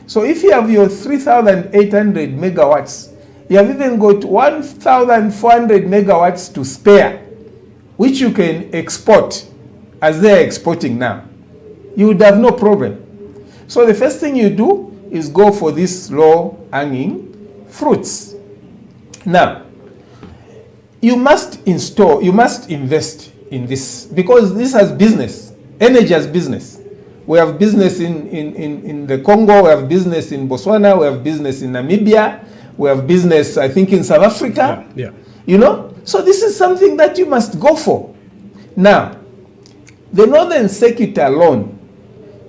So if you have your 3,800 megawatts, you have even got 1,400 megawatts to spare, which you can export as they're exporting now. You would have no problem. So the first thing you do is go for these low-hanging fruits. Now, you must invest in this, because this has business. Energy has business. We have business in the Congo, we have business in Botswana, we have business in Namibia, we have business, I think, in South Africa. Yeah. You know? So this is something that you must go for. Now, the Northern Circuit alone,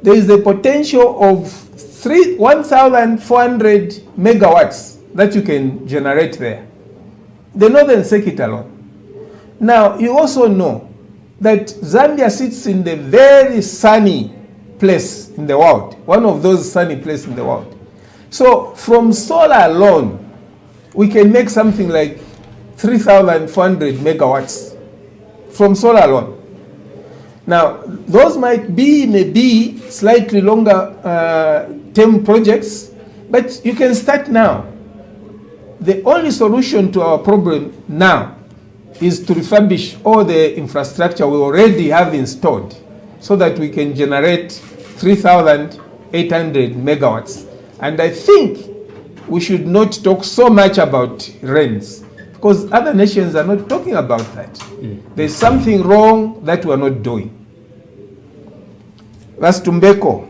there is a potential of 1,400 megawatts that you can generate there. The Northern Circuit alone. Now, you also know that Zambia sits in the very sunny place in the world, one of those sunny places in the world. So from solar alone, we can make something like 3,400 megawatts from solar alone. Now, those might be maybe slightly longer term projects, but you can start now. The only solution to our problem now is to refurbish all the infrastructure we already have installed so that we can generate 3,800 megawatts. And I think we should not talk so much about rains, because other nations are not talking about that. There's something wrong that we're not doing. That's Tumbeko.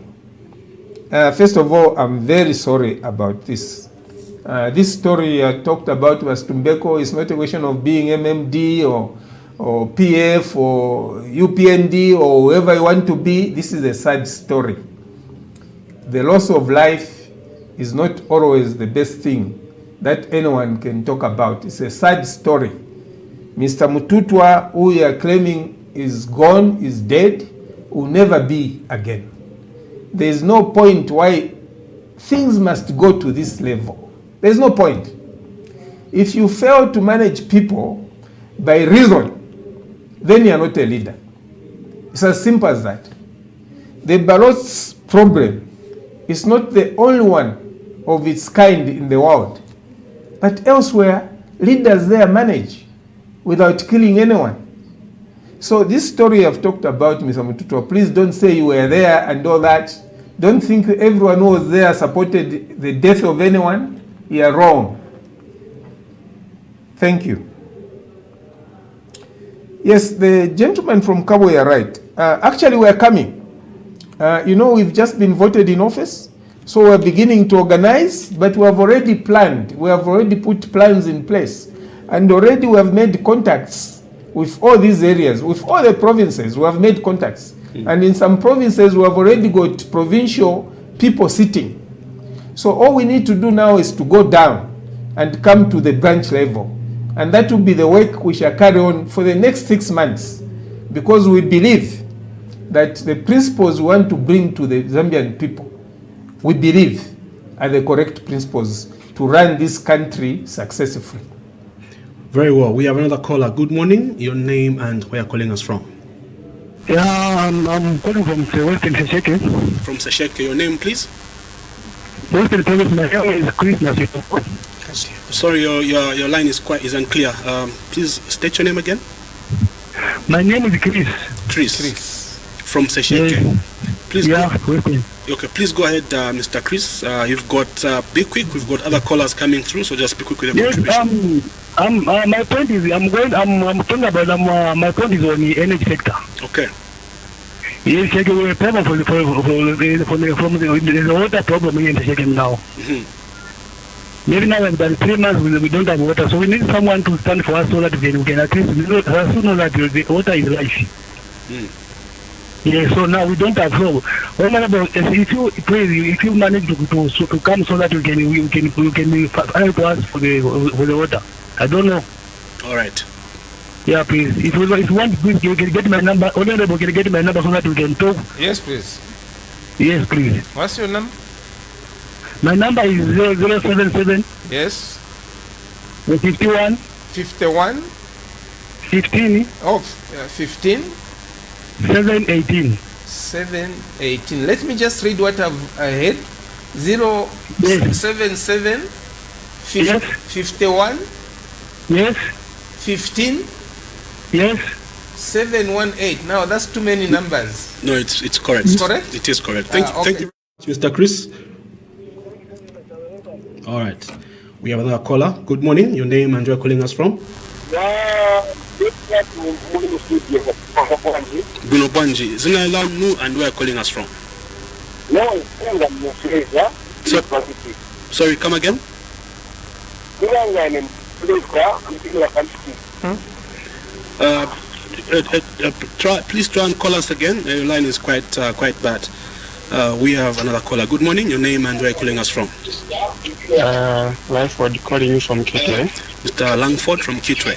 First of all, I'm very sorry about this. This story I talked about was Tumbeko. It's not a question of being MMD or PF or UPND or whoever you want to be. This is a sad story. The loss of life is not always the best thing that anyone can talk about. It's a sad story. Mr. Mututwa, who we are claiming is gone, is dead, will never be again. There is no point why things must go to this level. There's no point. If you fail to manage people by reason, then you are not a leader. It's as simple as that. The ballots problem is not the only one of its kind in the world. But elsewhere, leaders there manage without killing anyone. So this story I've talked about, Mr. Mututu, please don't say you were there and all that. Don't think everyone who was there supported the death of anyone. You are wrong. Thank you. Yes, the gentleman from Cabo, you are right. Actually, we are coming. We've just been voted in office, so we're beginning to organize, but we have already planned. We have already put plans in place, and already we have made contacts with all these areas, with all the provinces. We have made contacts, and in some provinces we have already got provincial people sitting. So all we need to do now is to go down and come to the branch level, and that will be the work we shall carry on for the next 6 months, because we believe that the principles we want to bring to the Zambian people, we believe are the correct principles to run this country successfully. Very well. We have another caller. Good morning. Your name and where you're calling us from? Yeah, I'm calling from Western Sesheke. From Sesheke. Your name, please? Western Province. My name is Chris. Sorry, your line is unclear. Please state your name again. My name is Chris. Chris. From Sesheke. Yes. Please. Yeah, Okay, please go ahead, Mr. Chris. You've got be quick. We've got other callers coming through, so just be quick with the contribution. My point is, I'm talking about my point is on the energy sector. Okay. Yes, we're problem from the water problem in Sesheke now. Mm-hmm. Maybe now in 3 months we don't have water, so we need someone to stand for us so that we can at least know that the water is life. Yeah, so now we don't have flow. If you manage to come so that you can help us for the water. I don't know. All right. Yeah, please. If you want, please, you can get my number. Honorable, can get my number so that we can talk. Yes, please. Yes, please. What's your number? My number is 0077. Yes. 51. 51. 15. Oh, 15. 718. 718. Let me just read what I've heard. 077 Yes. 51. Yes. 15. Yes. 718. Now that's too many numbers. No, it's correct. It's correct? It is correct. Thank you very much, Mr. Chris. All right. We have another caller. Good morning. Your name and where you're calling us from? Gunobanji. Zinalamu and where you're calling us from? Sorry, come again? Please try and call us again. Your line is quite bad. We have another caller. Good morning. Your name and where you're calling us from? Langford calling you from Kitwe. Mr. Langford from Kitwe.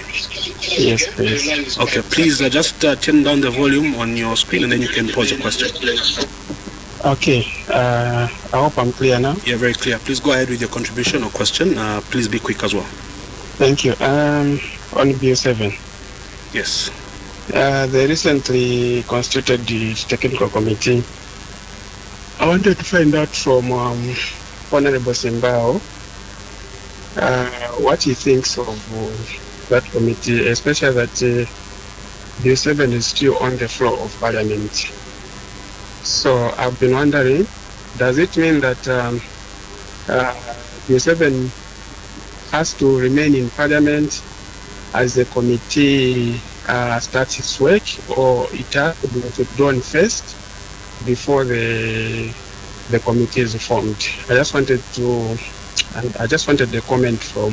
Yes, please. Okay, please just turn down the volume on your screen and then you can pose your question. Okay, I hope I'm clear now. Yeah, very clear. Please go ahead with your contribution or question. Please be quick as well. Thank you. On BO7. Yes. They recently constituted the technical committee. I wanted to find out from Honorable Simbao what he thinks of that committee, especially that BO7 is still on the floor of Parliament. So I've been wondering, does it mean that BO7 has to remain in Parliament as the committee starts its work, or it has to be withdrawn first before the the committee is formed. I just wanted the comment from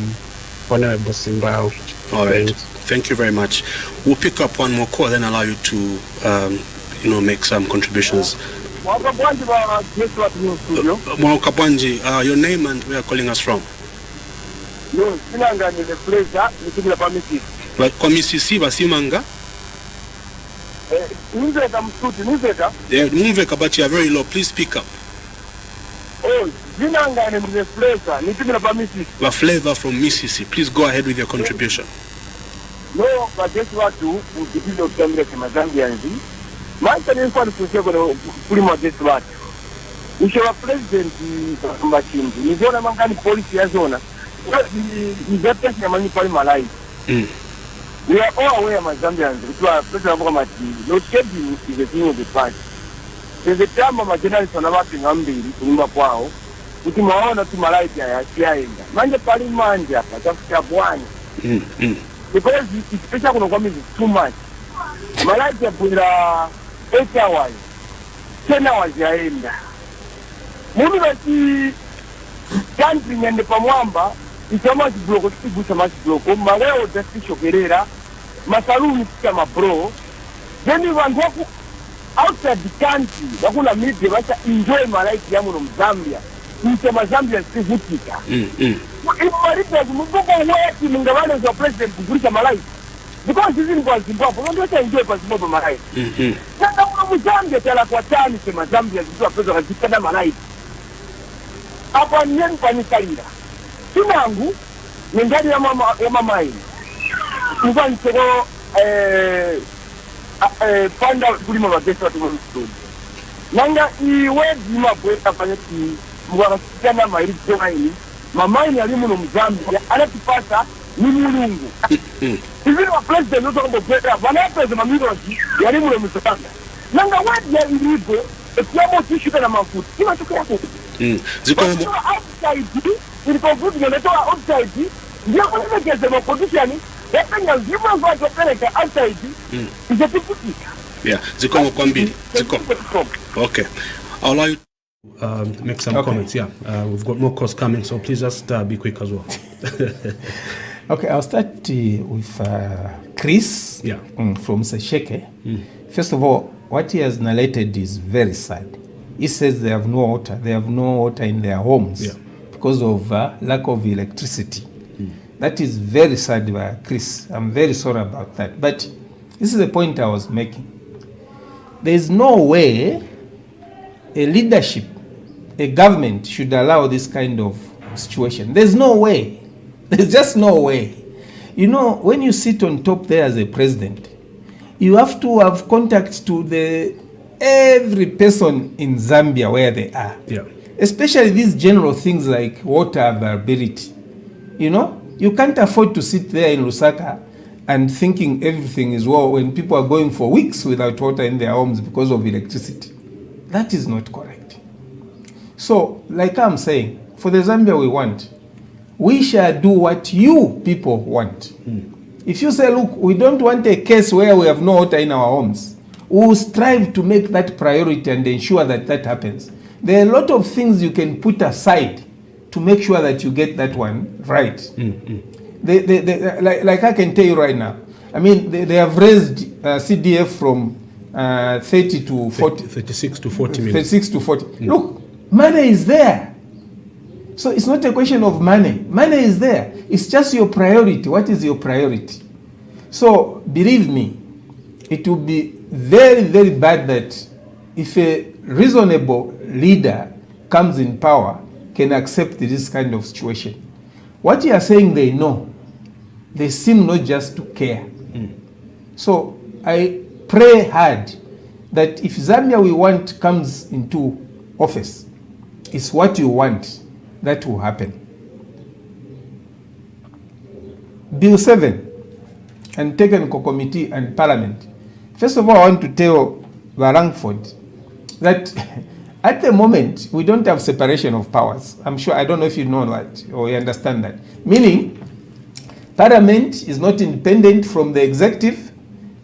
Honorable Simbao. All right. Thank you very much. We'll pick up one more call, then allow you to, make some contributions. Mwakabwanji, your name and where you are calling us from? No, Sinanga is a place that we can permit. Like Komisisi Basimanga? Yeah, Muveka, but you are very low. Please speak up. Oh, Sinanga is a place that we can permit. The flavor from Mississippi. Please go ahead with your contribution. No, but just what to give the camera to Mazambians. My telling for the pretty much this what. We should have president machine. You don't have any policy as owner. The best money for my life. We are all aware of Zambians. We are president of Committee. No scheduling is a thing of the past. There's a time of my generation about the Nambi in Mapao. With my own to Malaysia, Manja Palimanja, Kabuan. Because it's special when is too much. Malaysia put 8 hours, 10 hours yaenda. Mimi basi country nyende pamwamba ichama kibloko kigusa makibloko maleo dasisho gerera masaluni kama bro. Then you want to outside the country wakula media basa enjoy my life yangu no Zambia. Msema Zambia sivutika. Imarita mbuko wetu mngabane za president kugurisha my life. Because this is what Zimbabwe, we don't enjoy Zimbabwe Malai. Sasa kuna Zambia tala kwa tani sema Zambia zikiwa pesa kazikana Malai. Hapa nyenye panikalira. Tunangu ni ndani ya mama hii. Mfano sio panda kulima mabesa watu msituni. Nanga iwe Zimbabwe afanye mwasikana maili kwa hili. Mama hii alimu no Zambia anatupata ni mulungu. Hivi wa president ndio ndo kwenda wanapeza mamilioni ya limu na msakanga. Nanga wadi ya ilipo ekiamo tishuka na mafuta. Kima tuko yako. Ziko outside ilikuwa good natoa outside ndio kwa kesa ma condition yapenya zima kwa tupeleka outside. Ijapitika. Yeah, ziko kwa mbili. Ziko. Okay. I'll allow you make some comments. Yeah. We've got more calls coming, so please just be quick as well. Okay, I'll start with Chris from Sesheke. First of all, what he has narrated is very sad. He says they have no water in their homes because of lack of electricity. That is very sad, Chris. I'm very sorry about that. But this is the point I was making. There is no way a leadership, a government should allow this kind of situation. There's no way. There's just no way. You know, when you sit on top there as a president, you have to have contact to every person in Zambia where they are. Yeah. Especially these general things like water availability. You know, you can't afford to sit there in Lusaka and thinking everything is well when people are going for weeks without water in their homes because of electricity. That is not correct. So, like I'm saying, for the Zambia we want, we shall do what you people want. If you say, look, we don't want a case where we have no water in our homes, we will strive to make that priority and ensure that that happens. There are a lot of things you can put aside to make sure that you get that one right. Like I can tell you right now, I mean, they have raised CDF from 30 to 40. 36 to 40 million. 36 to 40. Look, money is there. So it's not a question of money. Money is there. It's just your priority. What is your priority? So believe me, it will be very, very bad that if a reasonable leader comes in power, can accept this kind of situation. What you are saying they know, they seem not just to care. So I pray hard that if Zambia we want comes into office, it's what you want. That will happen. Bill 7 and Technical Committee and Parliament. First of all, I want to tell Varangford that at the moment, we don't have separation of powers. I'm sure, I don't know if you know that or you understand that. Meaning, Parliament is not independent from the executive,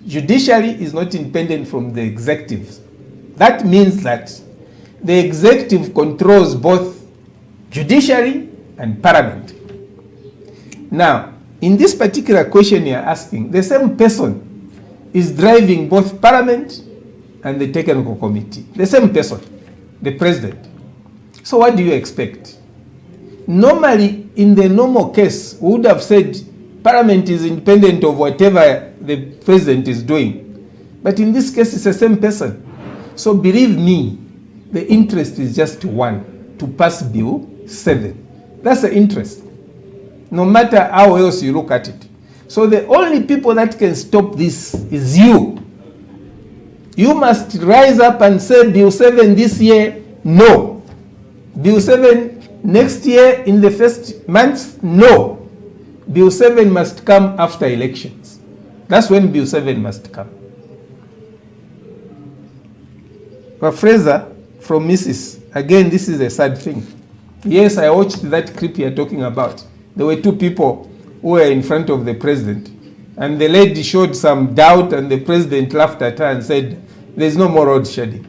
judiciary is not independent from the executive. That means that The executive controls both judiciary and parliament. Now, in this particular question you're asking, the same person is driving both parliament and the technical committee. The same person, the president. So what do you expect? Normally, in the normal case, we would have said parliament is independent of whatever the president is doing. But in this case, it's the same person. So believe me, the interest is just one, to pass Bill 7. That's the interest, no matter how else you look at it. So the only people that can stop this is you. You must rise up and say Bill 7 this year, no. Bill 7 next year in the first month, no. Bill 7 must come after elections. That's when Bill 7 must come. But Fraser from Mrs. Again, this is a sad thing. Yes, I watched that clip you're talking about. There were two people who were in front of the president, and the lady showed some doubt, and the president laughed at her and said, there's no more road shedding.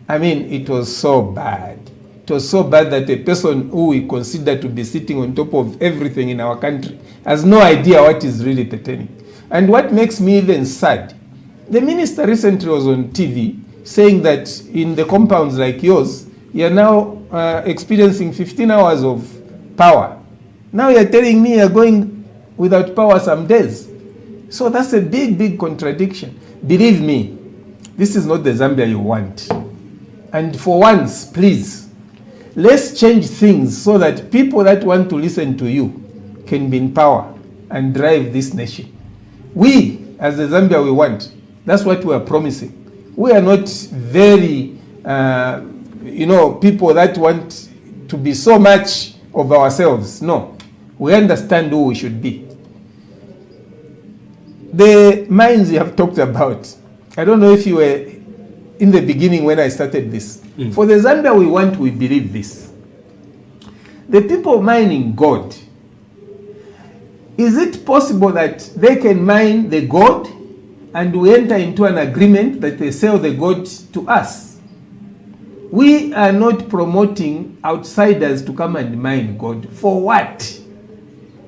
I mean, it was so bad. It was so bad that a person who we consider to be sitting on top of everything in our country has no idea what is really pertaining. And what makes me even sad, the minister recently was on TV saying that in the compounds like yours, you're now experiencing 15 hours of power. Now you're telling me you're going without power some days. So that's a big, big contradiction. Believe me, this is not the Zambia you want. And for once, please, let's change things so that people that want to listen to you can be in power and drive this nation. We, as the Zambia we want, that's what we are promising. We are not very, people that want to be so much of ourselves. No, we understand who we should be. The mines you have talked about, I don't know if you were in the beginning when I started this. For the Zambia we want, we believe this. The people mining gold, is it possible that they can mine the gold and we enter into an agreement that they sell the gold to us? We are not promoting outsiders to come and mine gold. For what?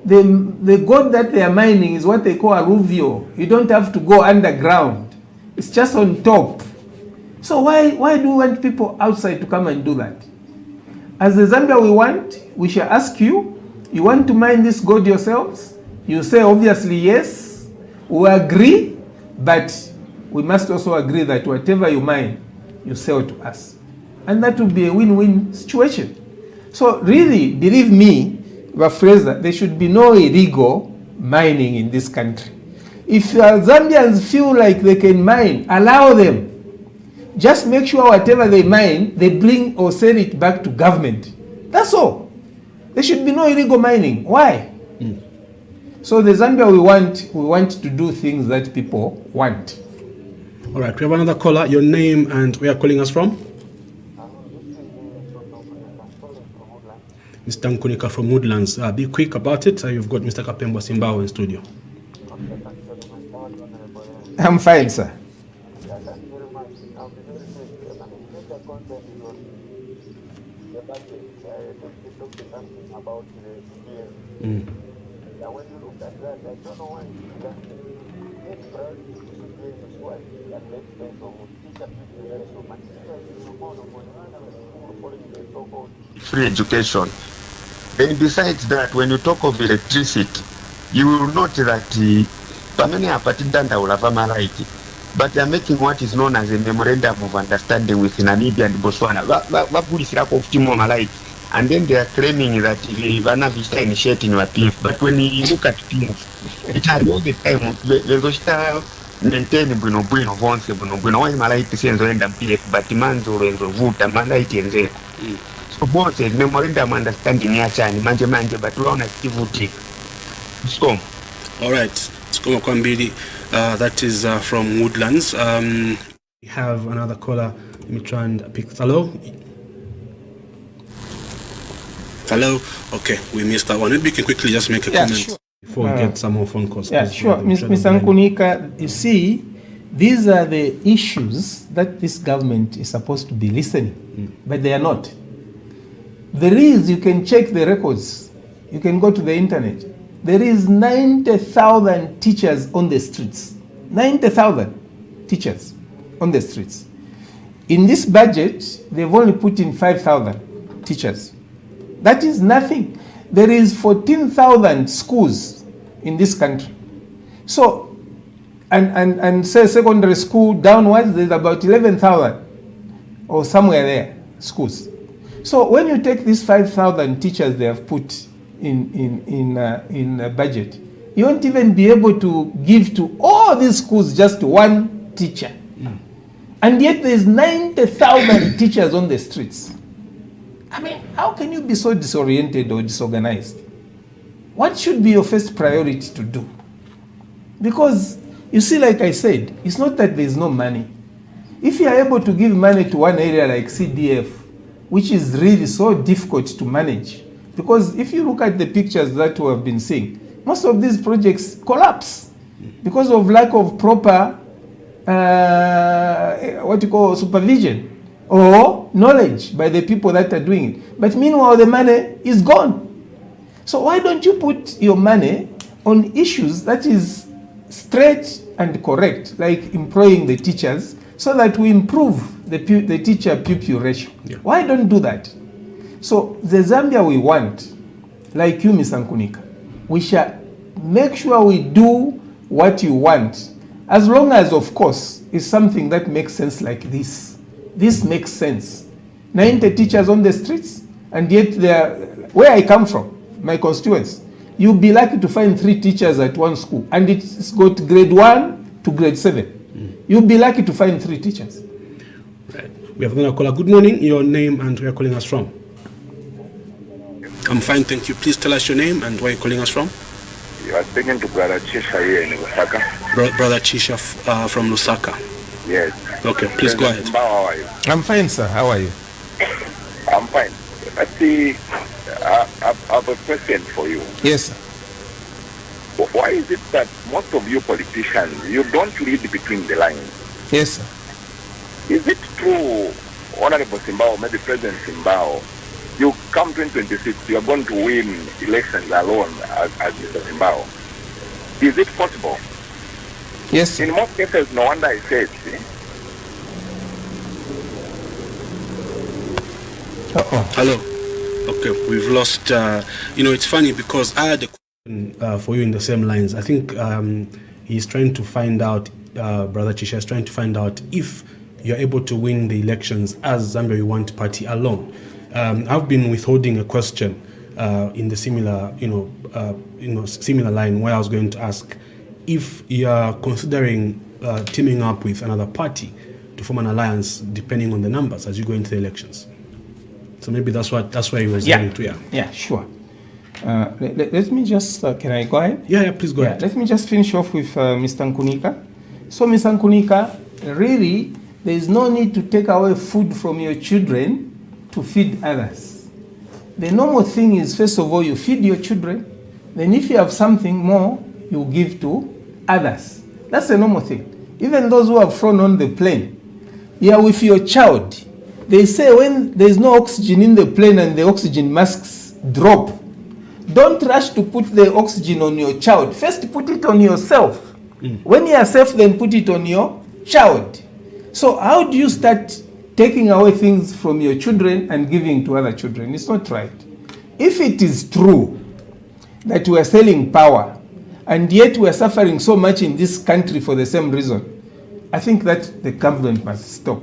The gold that they are mining is what they call alluvial. You don't have to go underground. It's just on top. So why do we want people outside to come and do that? As the Zambia we want, we shall ask you, you want to mine this gold yourselves? You say obviously yes, we agree, but we must also agree that whatever you mine, you sell to us. And that would be a win-win situation. So really, believe me, Fraser, there should be no illegal mining in this country. If Zambians feel like they can mine, allow them. Just make sure whatever they mine, they bring or sell it back to government. That's all. There should be no illegal mining. Why? So the Zambia we want to do things that people want. All right, we have another caller. Your name and where you're calling us from? Mr. Nkunika from Woodlands. Be quick about it. You've got Mr. Kapembwa Simbao in studio. I'm fine, sir. Free education. And besides that, when you talk of electricity, you will note that Pamene Apatidanta will have a right, but they are making what is known as a memorandum of understanding with Namibia and Botswana. And then they are claiming that Ivana Vista initiating your PF. But when you look at PF, it has all the time, maintain Bruno once Bruno, why Malaiti sends and PF, but Manzo and Vuta, Malaiti and there. So both a memorandum understanding Yacha and Manje, but we want activity. So, all right, Skoma Kwambili, that is from Woodlands. We have another caller. Let me try and pick. Hello? Hello? Okay, we missed that one. Maybe we can quickly just make a comment. Sure. Before we get some more phone calls. Yeah, sure. Mr. Nkunika, you see, These are the issues that this government is supposed to be listening, but they are not. There is, you can check the records, you can go to the internet. There is 90,000 teachers on the streets. 90,000 teachers on the streets. In this budget, they've only put in 5,000 teachers. That is nothing. There is 14,000 schools in this country. So, and say secondary school downwards, there's about 11,000 or somewhere there, schools. So when you take these 5,000 teachers they have put in a budget, you won't even be able to give to all these schools just one teacher. And yet there's 90,000 teachers on the streets. I mean, how can you be so disoriented or disorganized? What should be your first priority to do? Because, you see, like I said, it's not that there's no money. If you are able to give money to one area like CDF, which is really so difficult to manage, because if you look at the pictures that we have been seeing, most of these projects collapse because of lack of proper supervision or knowledge by the people that are doing it. But meanwhile, the money is gone. So why don't you put your money on issues that is straight and correct, like employing the teachers, so that we improve the teacher-pupil ratio? Yeah. Why don't do that? So the Zambia we want, like you, Ms. Nkunika, we shall make sure we do what you want, as long as, of course, it's something that makes sense like this. This makes sense. 90 teachers on the streets, and yet where I come from, my constituents, you'll be lucky to find 3 teachers at one school, and it's got grade 1 to grade 7. You'll be lucky to find 3 teachers. Right. We have another caller. Good morning. Your name and where you're calling us from? I'm fine, thank you. Please tell us your name and where you're calling us from. You are speaking to Brother Chisha here in Lusaka. Brother Chisha from Lusaka. Yes. Okay, please go ahead. How are you? I'm fine, sir. How are you? I'm fine. Let's see. I have a question for you. Yes, sir. Why is it that most of you politicians, you don't read between the lines? Yes, sir. Is it true, Honorable Simbao, maybe President Simbao, you come 2026, you are going to win elections alone as Mr. Simbao? Is it possible? Yes, sir. In most cases, no wonder I said, see? Hello. Okay, we've lost, it's funny because I had a question for you in the same lines. I think he's trying to find out, Brother Chisha is trying to find out if you're able to win the elections as Zambia We Want Party alone. I've been withholding a question in the similar line where I was going to ask if you are considering teaming up with another party to form an alliance depending on the numbers as you go into the elections. So maybe that's where you were saying to. Yeah, sure. Let me just, can I go ahead? Yeah, please go ahead. Let me just finish off with Mr. Nkunika. So, Mr. Nkunika, really, there is no need to take away food from your children to feed others. The normal thing is, first of all, you feed your children, then if you have something more, you give to others. That's the normal thing. Even those who have flown on the plane, you are with your child. They say when there's no oxygen in the plane and the oxygen masks drop, don't rush to put the oxygen on your child. First put it on yourself. When you are safe, then put it on your child. So how do you start taking away things from your children and giving to other children? It's not right. If it is true that we are selling power and yet we are suffering so much in this country for the same reason, I think that the government must stop.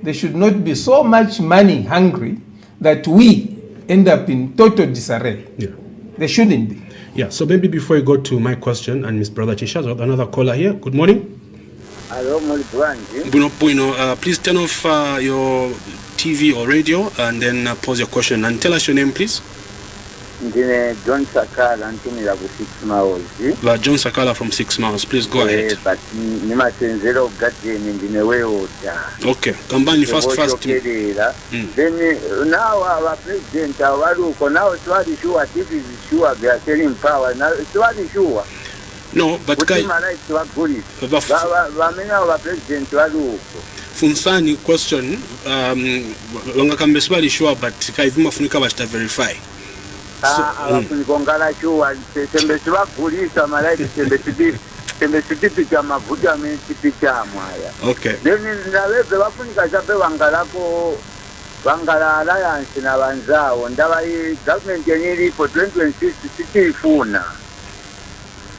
They should not be so much money hungry that we end up in total disarray. Yeah. They shouldn't be. Yeah, so maybe before you go to my question and Ms. Brother Chisha, another caller here. Good morning. Hello, please turn off your TV or radio and then pause your question and tell us your name, please. John Sakala ntumira ku 6 miles. John Sakala from 6 miles. Please go ahead. But nimasenzero garden ndine weota. Okay, kambani fast. Then now our president awaruko now swali sure if is sure they are selling power now swali sure. No, but kuti malaiti vagurisa vamene avo vapresident vari uko. Funsani question vangakambeso vari sure but kaivi mafunika vachita verify. Avafunika ungala sure sembesi vagurisa malaiti sembesi tipicha mavutamin tipicha amwaya. Okay. Then naveve vafunika chape vangalako vangala alliance na vanzao ndava government yeniripo 2026 titiifuna.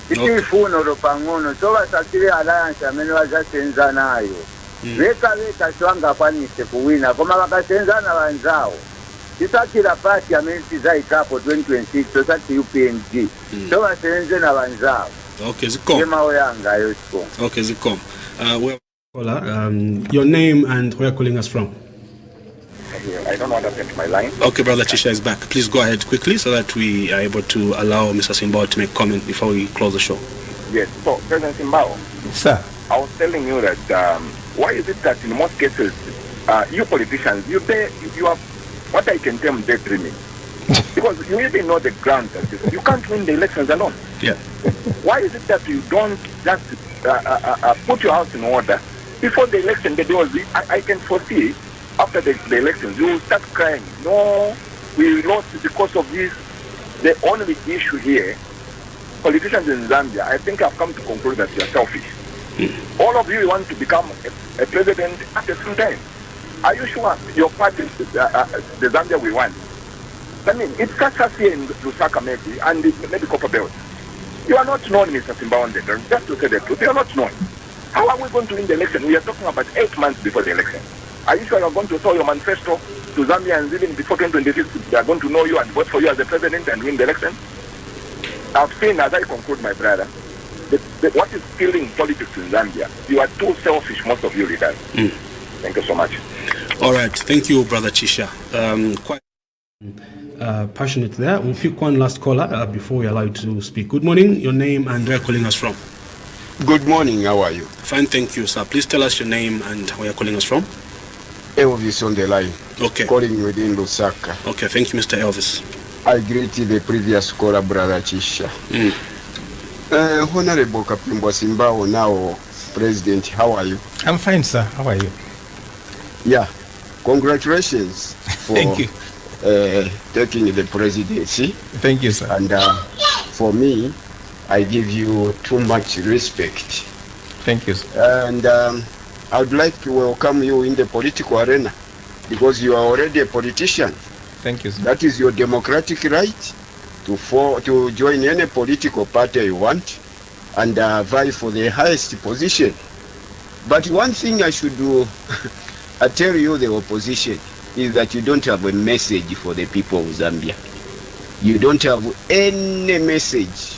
Titiifuna ropang'ono so vasakire alliance amene vazasenza nayo. Veka svangakwanise kuwina koma vakasenzana vanzao tisatira pati amene tizaikapo 2026 tosati UPNG so vasenze na vanzao. Okay, Zikom. Yemao yanga Ayose. Okay, Zikom. Your name and where you're calling us from? I don't understand my line. Okay, Brother Chisha is back. Please go ahead quickly so that we are able to allow Mr. Simbao to make comment before we close the show. Yes, so President Simbao. Sir. I was telling you that why is it that in most cases, you politicians, you are, what I can term daydreaming. Because you even know the ground that you can't win the elections alone. Yeah. Why is it that you don't just put your house in order before the election? Because I can foresee after the elections, you will start crying. No, we lost because of this. The only issue here, politicians in Zambia, I think I've come to conclude that you are selfish. All of you want to become a president at the same time. Are you sure your party, the Zambia we want? I mean, it's us here in Lusaka maybe, and maybe Copper Belt. You are not known, Mr. Simbao, just to say the truth. You are not known. How are we going to win the election? We are talking about 8 months before the election. Are you sure you are going to show your manifesto to Zambians even before 2026? They are going to know you and vote for you as the president and win the election? I've seen, as I conclude, my brother, what is killing politics in Zambia? You are too selfish, most of you leaders. Thank you so much. All right. Thank you, Brother Chisha. Quite passionate there. We'll pick one last caller before we allow you to speak. Good morning. Your name and where you're calling us from? Good morning. How are you? Fine, thank you, sir. Please tell us your name and where you're calling us from. Elvis on the line. Okay. Calling within Lusaka. Okay, thank you, Mr. Elvis. I greet the previous caller, Brother Chisha. Honorable Kapembwa Simbao, now President, how are you? I'm fine, sir. How are you? Yeah. Congratulations for Thank you. Taking the presidency. Thank you, sir. And for me, I give you too much respect. Thank you, sir. And I would like to welcome you in the political arena because you are already a politician. Thank you, sir. That is your democratic right to join any political party you want and vie for the highest position. But one thing I should do, I tell you, the opposition, is that you don't have a message for the people of Zambia. You don't have any message.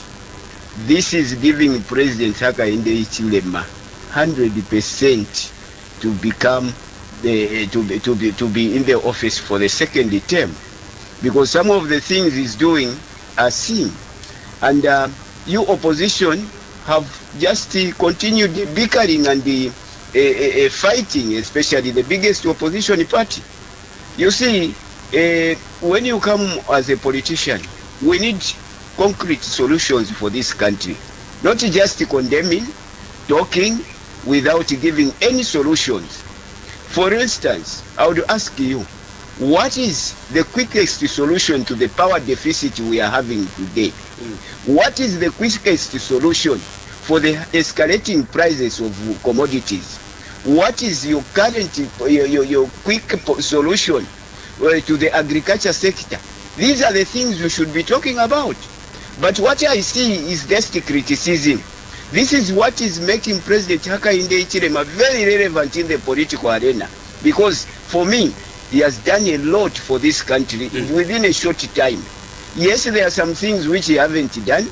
This is giving President Hakainde Hichilema 100% to become to be in the office for the second term, because some of the things he's doing are seen, and you opposition have just continued bickering and fighting, especially the biggest opposition party. You see, when you come as a politician, we need concrete solutions for this country, not just condemning, talking without giving any solutions. For instance, I would ask you, what is the quickest solution to the power deficit we are having today? What is the quickest solution for the escalating prices of commodities? What is your current, your quick solution to the agriculture sector? These are the things we should be talking about. But what I see is just criticism. This is what is making President Hakainde Hichilema very relevant in the political arena, because for me, he has done a lot for this country within a short time. Yes, there are some things which he haven't done,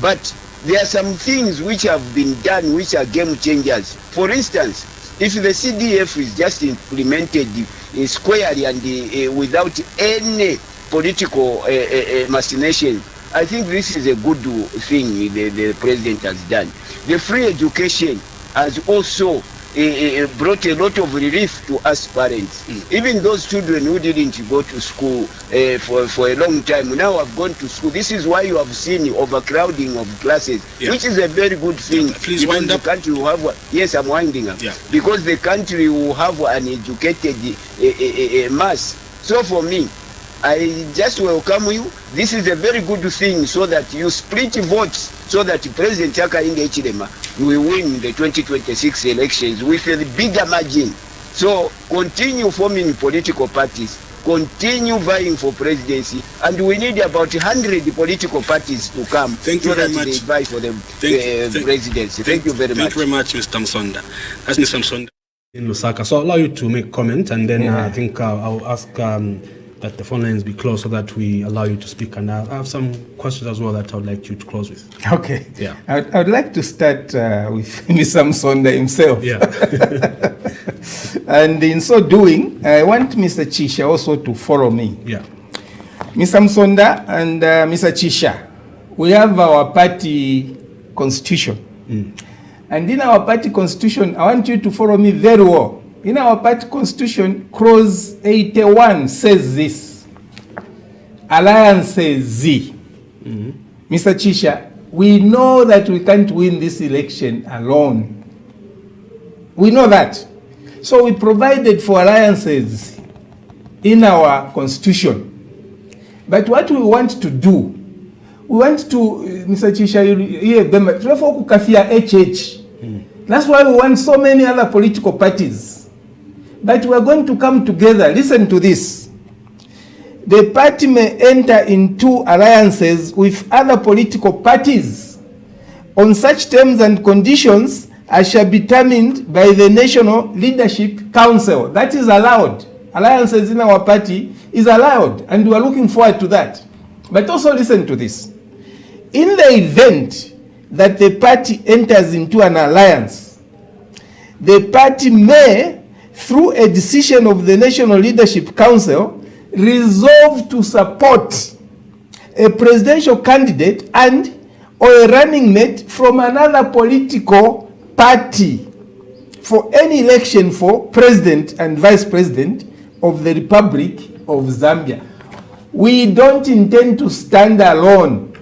but there are some things which have been done which are game changers. For instance, if the CDF is just implemented squarely and without any political machination, I think this is a good thing the president has done. The free education has also brought a lot of relief to us parents. Even those children who didn't go to school for a long time now have gone to school. This is why you have seen overcrowding of classes, which is a very good thing. Please wind up. The country will have yes, I'm winding up. Because the country will have an educated mass. So for me, I just welcome you. This is a very good thing, so that you split votes, so that President Hakainde Hichilema will win the 2026 elections with a bigger margin. So continue forming political parties, continue vying for presidency, and we need about 100 political parties to come so that they vie for the presidency. Thank you very much. Thank you very much, Mr. Msonda. That's Mr. Msonda in Lusaka. So I'll allow you to make comment, and then I think I'll ask that the phone lines be closed so that we allow you to speak. And I have some questions as well that I would like you to close with. Okay. Yeah. I would like to start with Mr. Msonda himself. Yeah. And in so doing, I want Mr. Chisha also to follow me. Yeah. Mr. Msonda and Mr. Chisha, we have our party constitution. And in our party constitution, I want you to follow me very well. In our party constitution, clause 81 says this: Alliances Z. Mr. Chisha, we know that we can't win this election alone. We know that. So we provided for alliances in our constitution. But what we want to do, we want to, Mr. Chisha, that's why we want so many other political parties. But we are going to come together. Listen to this. The party may enter into alliances with other political parties on such terms and conditions as shall be determined by the National Leadership Council. That is allowed. Alliances in our party is allowed, and we are looking forward to that. But also listen to this. In the event that the party enters into an alliance, the party may, through a decision of the National Leadership Council, resolve to support a presidential candidate and or a running mate from another political party for any election for president and vice president of the Republic of Zambia. We don't intend to stand alone.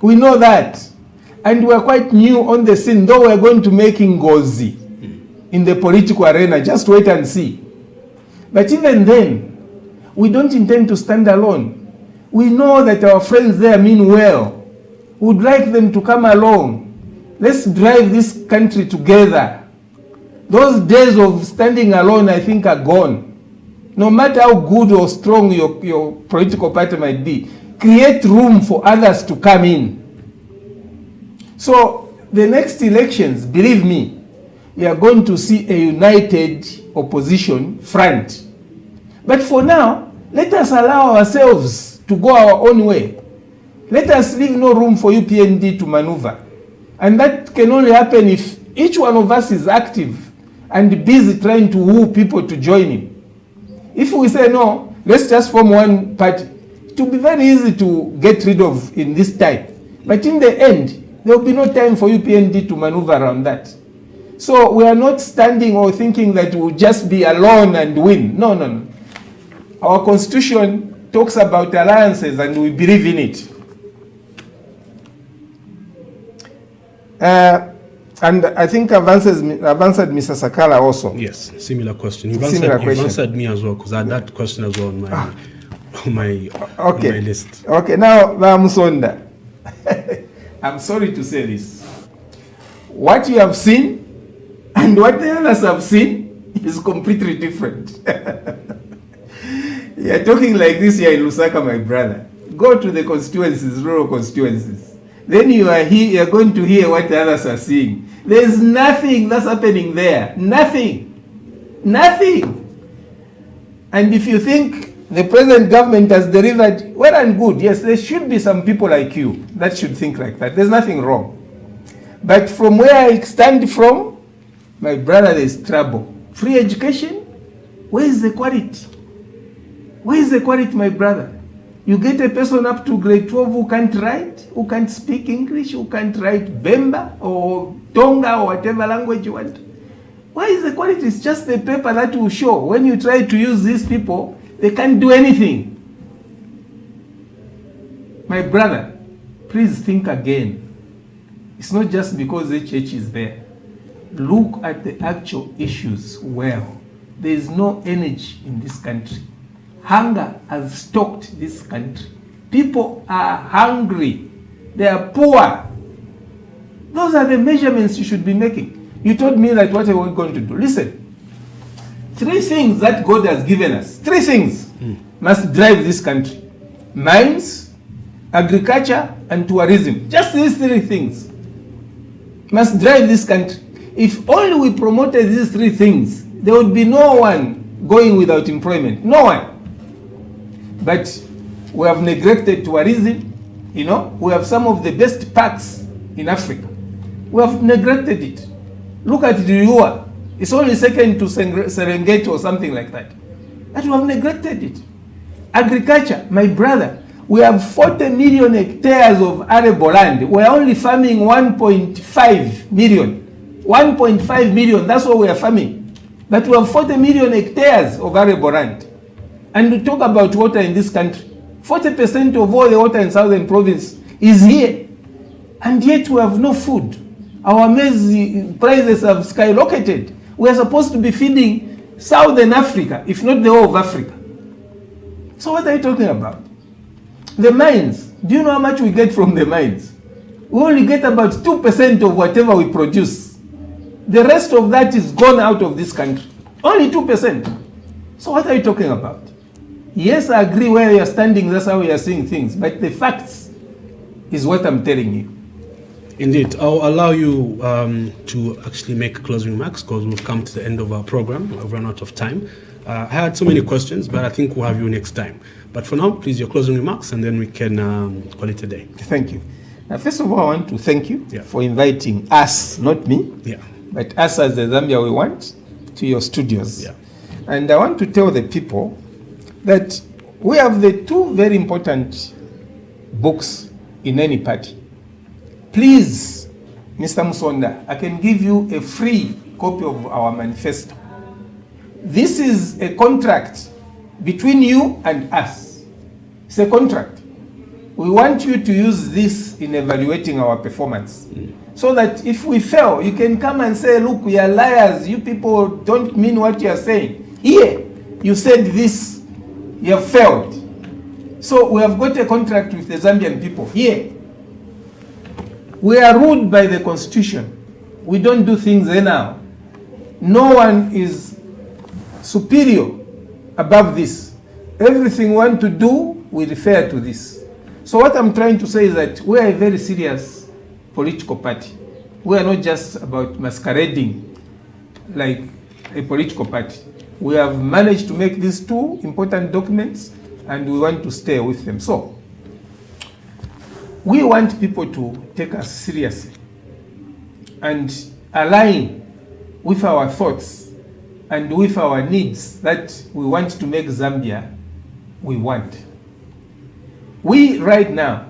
We know that. And we're quite new on the scene, though we're going to make Ngozi in the political arena. Just wait and see. But even then, we don't intend to stand alone. We know that our friends there mean well. We would like them to come along. Let's drive this country together. Those days of standing alone, I think, are gone. No matter how good or strong your political party might be, create room for others to come in. So the next elections, believe me, we are going to see a united opposition front. But for now, let us allow ourselves to go our own way. Let us leave no room for UPND to maneuver. And that can only happen if each one of us is active and busy trying to woo people to join him. If we say no, let's just form one party, it will be very easy to get rid of in this time. But in the end, there will be no time for UPND to maneuver around that. So we are not standing or thinking that we'll just be alone and win. No, no, no. Our constitution talks about alliances and we believe in it. And I think I've answered Mr. Sakala also. Yes, similar question. You've answered me as well, because I had that question as well on my list. Okay, now Msonda. I'm sorry to say this. What you have seen and what the others have seen is completely different. You're talking like this here in Lusaka, my brother. Go to the constituencies, rural constituencies. Then you are here, you're going to hear what the others are seeing. There's nothing that's happening there. Nothing. Nothing. And if you think the present government has delivered, well and good, yes, there should be some people like you that should think like that. There's nothing wrong. But from where I stand from, my brother, there's trouble. Free education? Where is the quality? Where is the quality, my brother? You get a person up to grade 12 who can't write, who can't speak English, who can't write Bemba or Tonga or whatever language you want. Why is the quality? It's just the paper that will show. When you try to use these people, they can't do anything. My brother, please think again. It's not just because HH is there. Look at the actual issues well. There is no energy in this country. Hunger has stalked this country. People are hungry. They are poor. Those are the measurements you should be making. You told me that what I was going to do. Listen, 3 things that God has given us, 3 things must drive this country. Mines, agriculture, and tourism. Just these 3 things must drive this country. If only we promoted these 3 things, there would be no one going without employment. No one. But we have neglected tourism. You know, we have some of the best parks in Africa. We have neglected it. Look at Riua. It's only second to Serengeti or something like that. But we have neglected it. Agriculture, my brother, we have 40 million hectares of arable land. We're only farming 1.5 million. 1.5 million, that's what we are farming. But we have 40 million hectares of arable land. And we talk about water in this country. 40% of all the water in Southern Province is here. And yet we have no food. Our maize prices have skyrocketed. We are supposed to be feeding Southern Africa, if not the whole of Africa. So what are you talking about? The mines. Do you know how much we get from the mines? We only get about 2% of whatever we produce. The rest of that is gone out of this country. Only 2%. So what are you talking about? Yes, I agree where you are standing, that's how we are seeing things. But the facts is what I'm telling you. Indeed. I'll allow you to actually make closing remarks because we've come to the end of our program. We've run out of time. I had so many questions, but I think we'll have you next time. But for now, please, your closing remarks, and then we can call it a day. Thank you. Now, first of all, I want to thank you for inviting us, not me, but us as the Zambia we want, to your studios. Yeah. And I want to tell the people that we have the 2 very important books in any party. Please, Mr. Musonda, I can give you a free copy of our manifesto. This is a contract between you and us. It's a contract. We want you to use this in evaluating our performance. So that if we fail, you can come and say, look, we are liars. You people don't mean what you are saying. Here, you said this, you have failed. So we have got a contract with the Zambian people. Here, we are ruled by the Constitution. We don't do things anyhow. No one is superior above this. Everything we want to do, we refer to this. So what I'm trying to say is that we are a very serious political party. We are not just about masquerading like a political party. We have managed to make these 2 important documents, and we want to stay with them. So we want people to take us seriously and align with our thoughts and with our needs that we want to make Zambia we want. We right now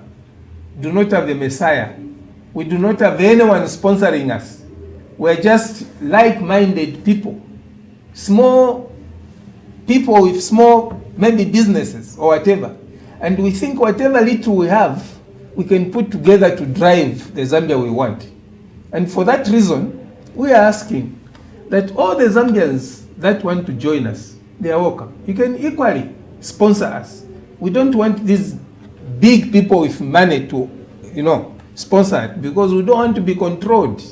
do not have a messiah. We do not have anyone sponsoring us. We're just like-minded people. Small people with small, maybe businesses or whatever. And we think whatever little we have, we can put together to drive the Zambia we want. And for that reason, we are asking that all the Zambians that want to join us, they are welcome. You can equally sponsor us. We don't want these big people with money to, sponsor it, because we don't want to be controlled.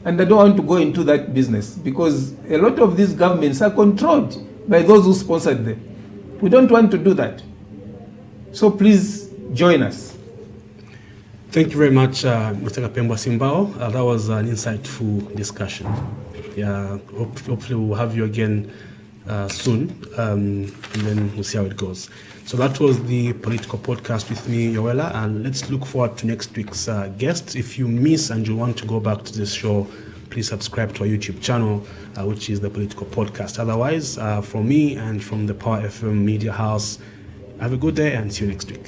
And I don't want to go into that business because a lot of these governments are controlled by those who sponsored them. We don't want to do that. So please join us. Thank you very much, Mr. Kapembwa Simbao. That was an insightful discussion. Yeah, hopefully we'll have you again soon, and then we'll see how it goes. So that was the Political Podcast with me, Yowela, and let's look forward to next week's guest. If you miss and you want to go back to this show, please subscribe to our YouTube channel, which is the Political Podcast. Otherwise, from me and from the Power FM Media House, have a good day and see you next week.